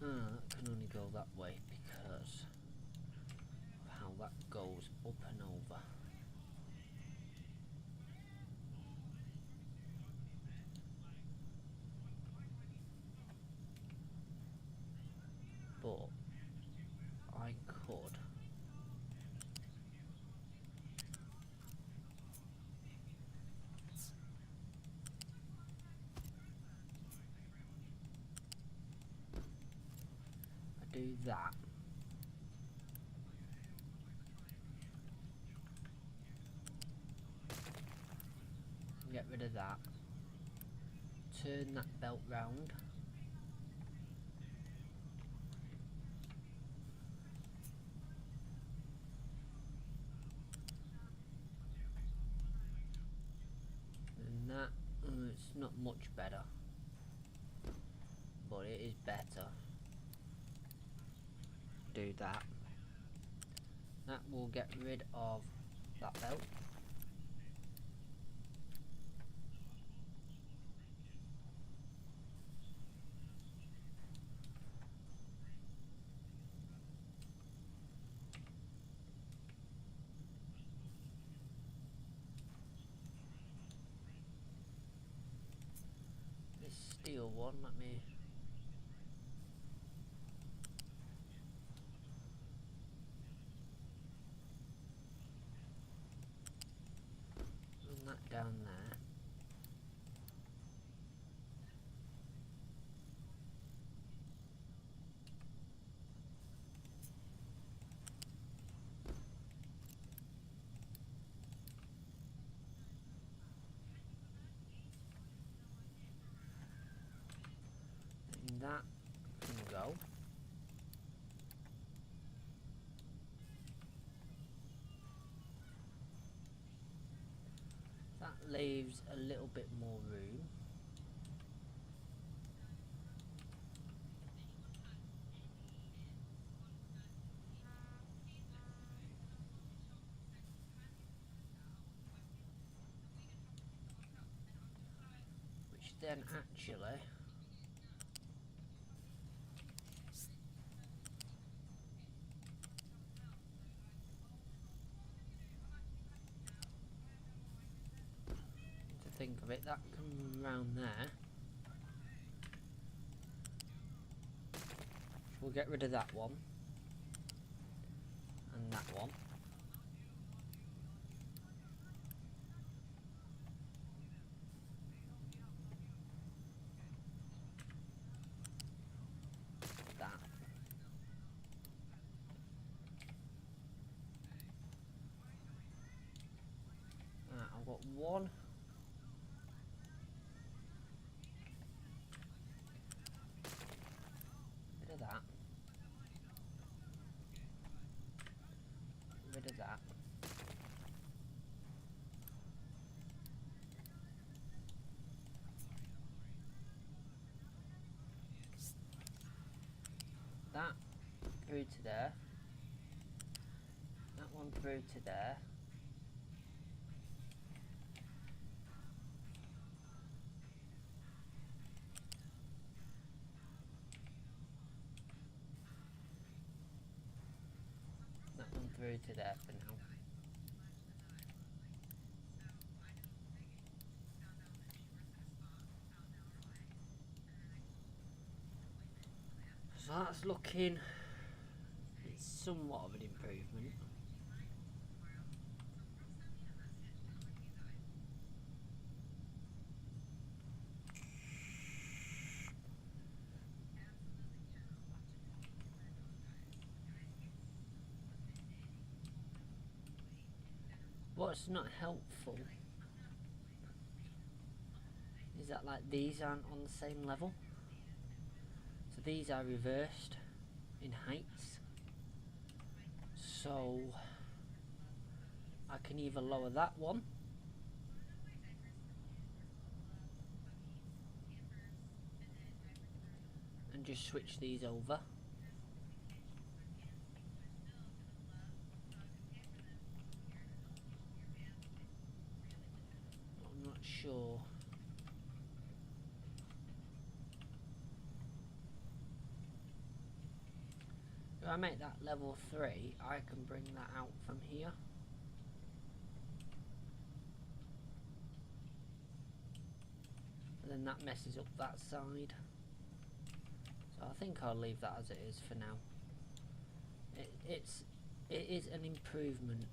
That can only go that way because of how that goes up and over. But I could do that. Get rid of that. Turn that belt round. And that, it's not much better, but it is better. Do that. That will get rid of that belt. This steel one, let me... run that down there. And that can go. That leaves a little bit more room. Which then actually to think of it, that can round there. We'll get rid of that one and that one. That. I've got one. Rid of that. Rid of that. That through to there. That one through to there. That one through to there for now. So that's looking, it's somewhat of an improvement. What's not helpful is that like these aren't on the same level. So these are reversed in heights. So I can either lower that one and just switch these over. I'm not sure. If I make that level 3, I can bring that out from here. And then that messes up that side. So I think I'll leave that as it is for now. It is an improvement.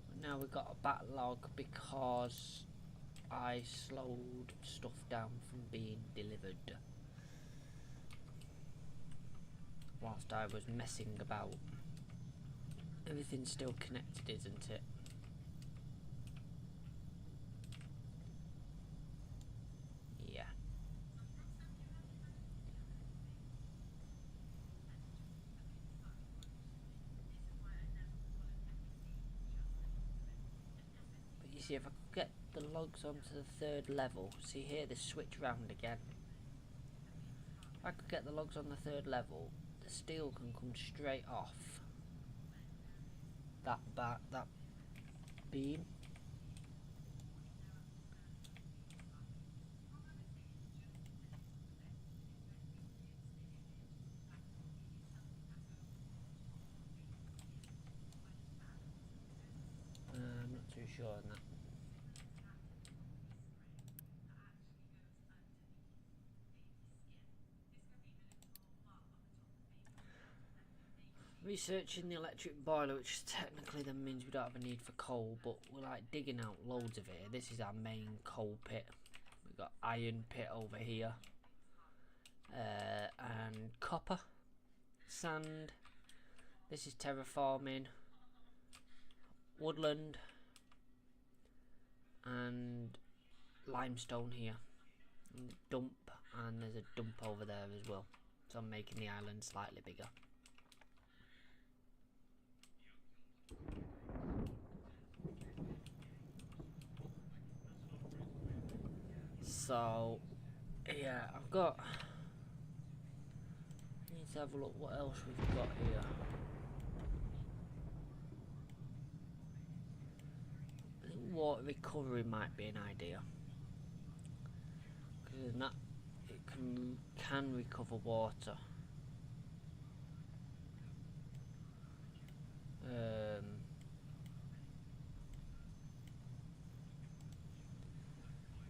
But now we've got a backlog because I slowed stuff down from being delivered. whilst I was messing about. Everything's still connected, isn't it? Yeah. But you see, if I could get the logs onto the 3rd level, see here, they switch round again. If I could get the logs on the 3rd level, the steel can come straight off that beam. I'm not too sure on that. Researching the electric boiler, which technically then means we don't have a need for coal, but we're like digging out loads of it. This is our main coal pit. We've got iron pit over here, and copper, sand. This is terraforming, woodland, and limestone here. And dump, and there's a dump over there as well. So I'm making the island slightly bigger. So yeah, I've got. Let's have a look what else we've got here. I think water recovery might be an idea, because that it can recover water.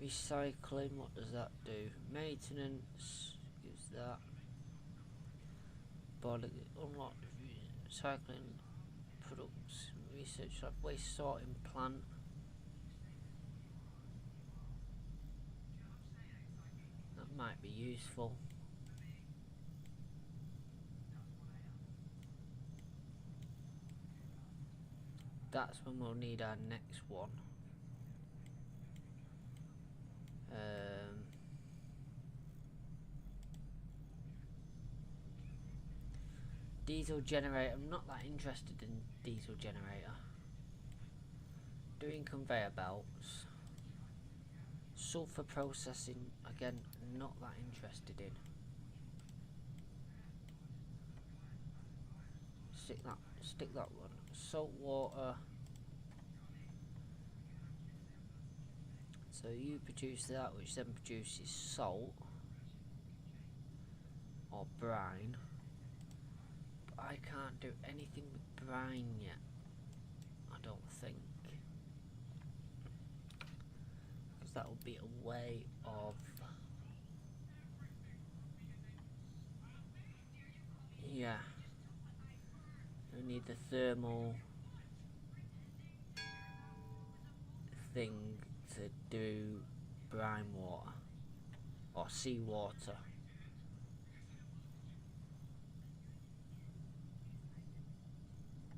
Recycling, what does that do? Maintenance gives that. But unlock recycling products. Research like waste sorting plant. That might be useful. That's when we'll need our next one. Diesel generator. I'm not that interested in diesel generator. Doing conveyor belts. Sulfur processing, again, not that interested in. Stick that one. Salt water. So you produce that, which then produces salt or brine. But I can't do anything with brine yet, I don't think, because that will be a way of, yeah, we need the thermal thing to do brine water or seawater.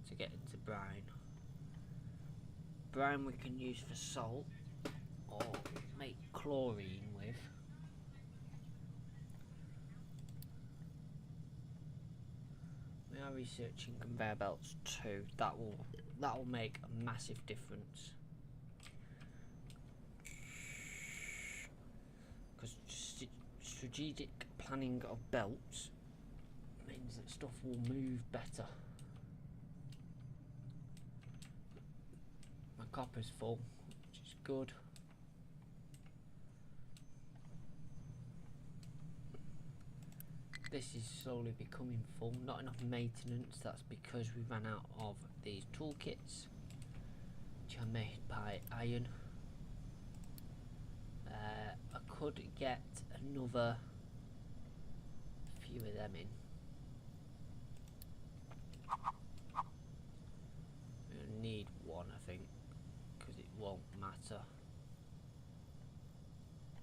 To get into brine. Brine we can use for salt or make chlorine with. We are researching conveyor belts too. That will make a massive difference. Because strategic planning of belts means that stuff will move better. My copper's full, which is good. This is slowly becoming full. Not enough maintenance. That's because we ran out of these toolkits, which are made by iron. I could get another few of them in. We'll need one, I think, because it won't matter.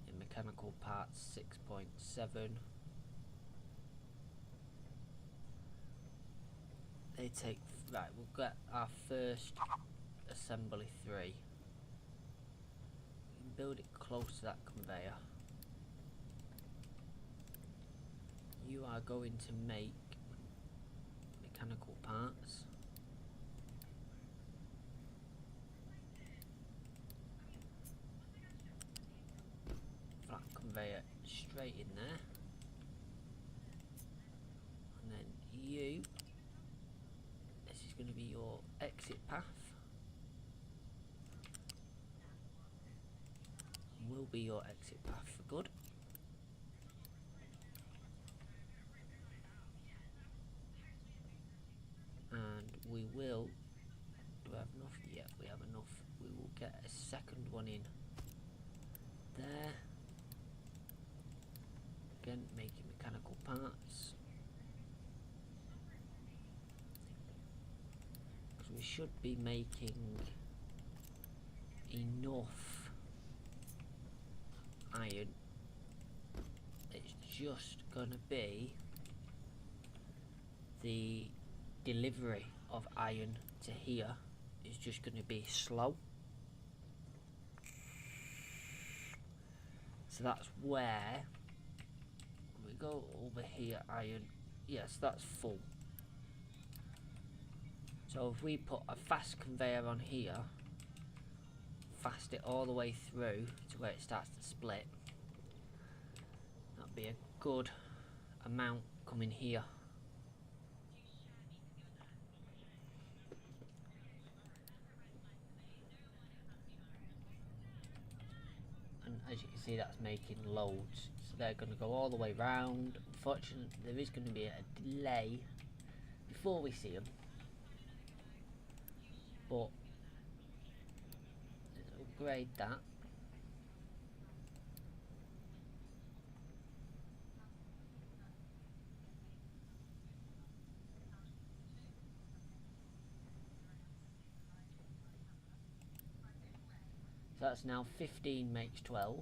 In mechanical parts 6.7. they take, right, we'll get our first assembly 3. We can build it close to that conveyor. You are going to make mechanical parts. Flat conveyor straight in there. And then you, this is going to be your exit path. Will be your exit path for good. And we will, do we have enough? Yeah, we have enough. We will get a second one in there. Again, making mechanical parts. Because we should be making enough iron. It's just gonna be the delivery of iron to here is just going to be slow. So that's where we go over here. Iron, yes, that's full. So if we put a fast conveyor on here, fast it all the way through to where it starts to split, that'd be a good amount coming here. As you can see, that's making loads, so they're going to go all the way round. Unfortunately, there is going to be a delay before we see them, but let's upgrade that. So that's now 15 makes 12.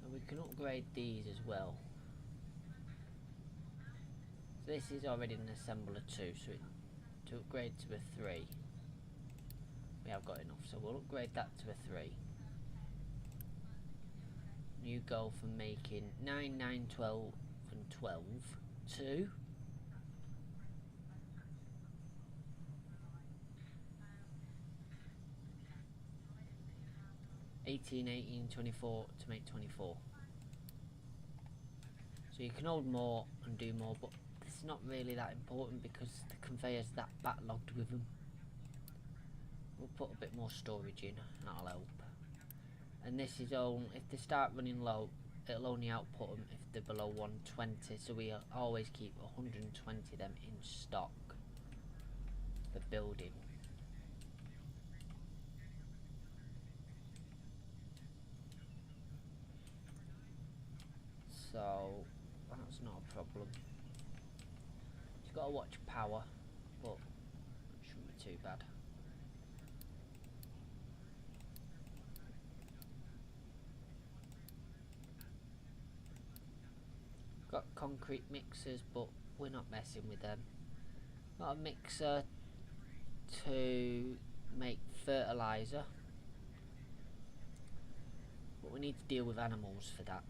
And we can upgrade these as well. So this is already an assembler 2, so to upgrade to a 3, we have got enough. So we'll upgrade that to a 3. You go from making 9, 9, 12 and 12 to 18, 18, 24 to make 24. So you can hold more and do more, but it's not really that important because the conveyor's that backlogged with them. We'll put a bit more storage in, that'll help. And this is only, if they start running low, it'll only output them if they're below 120, so we always keep 120 of them in stock for building. So that's not a problem. You've got to watch power, but it shouldn't be too bad. Got concrete mixers, but we're not messing with them. Got a mixer to make fertilizer, but we need to deal with animals for that.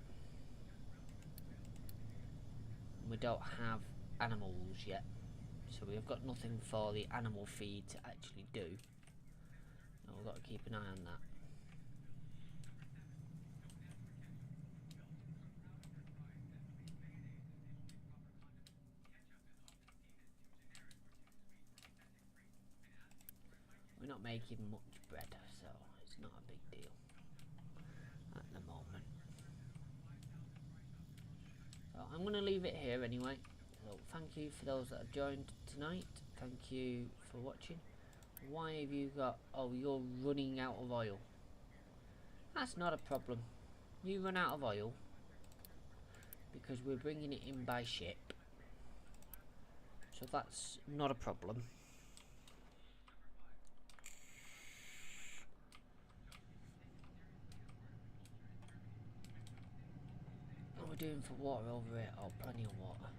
We don't have animals yet, so we've got nothing for the animal feed to actually do. And we've got to keep an eye on that. We're not making much bread, so it's not a big deal at the moment. So I'm going to leave it here anyway. So thank you for those that have joined tonight. Thank you for watching. Why have you got... Oh, you're running out of oil. That's not a problem. You run out of oil because we're bringing it in by ship. So that's not a problem. are we doing for water over here? Oh, plenty of water.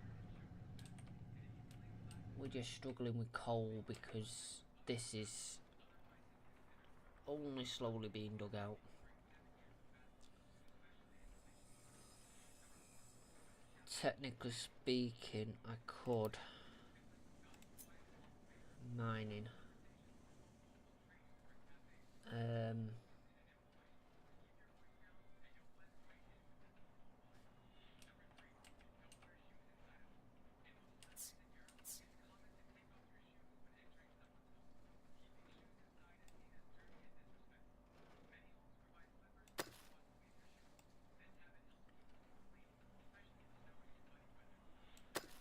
We're just struggling with coal because this is only slowly being dug out. Technically speaking, I could mining.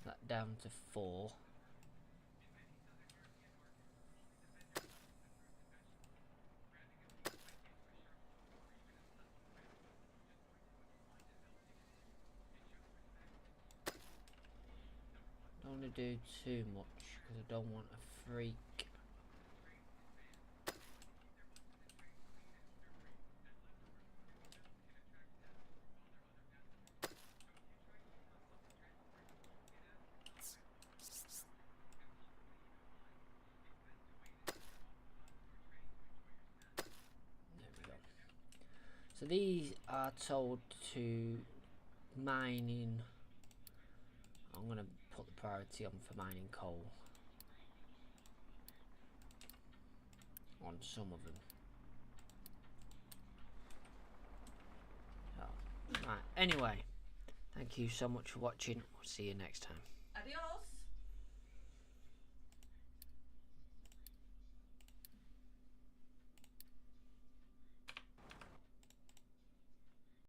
That down to 4. Don't want to do too much because I don't want a freak. So these are told to mining. I'm going to put the priority on for mining coal on some of them. So, right, anyway, thank you so much for watching. We'll see you next time. Adios.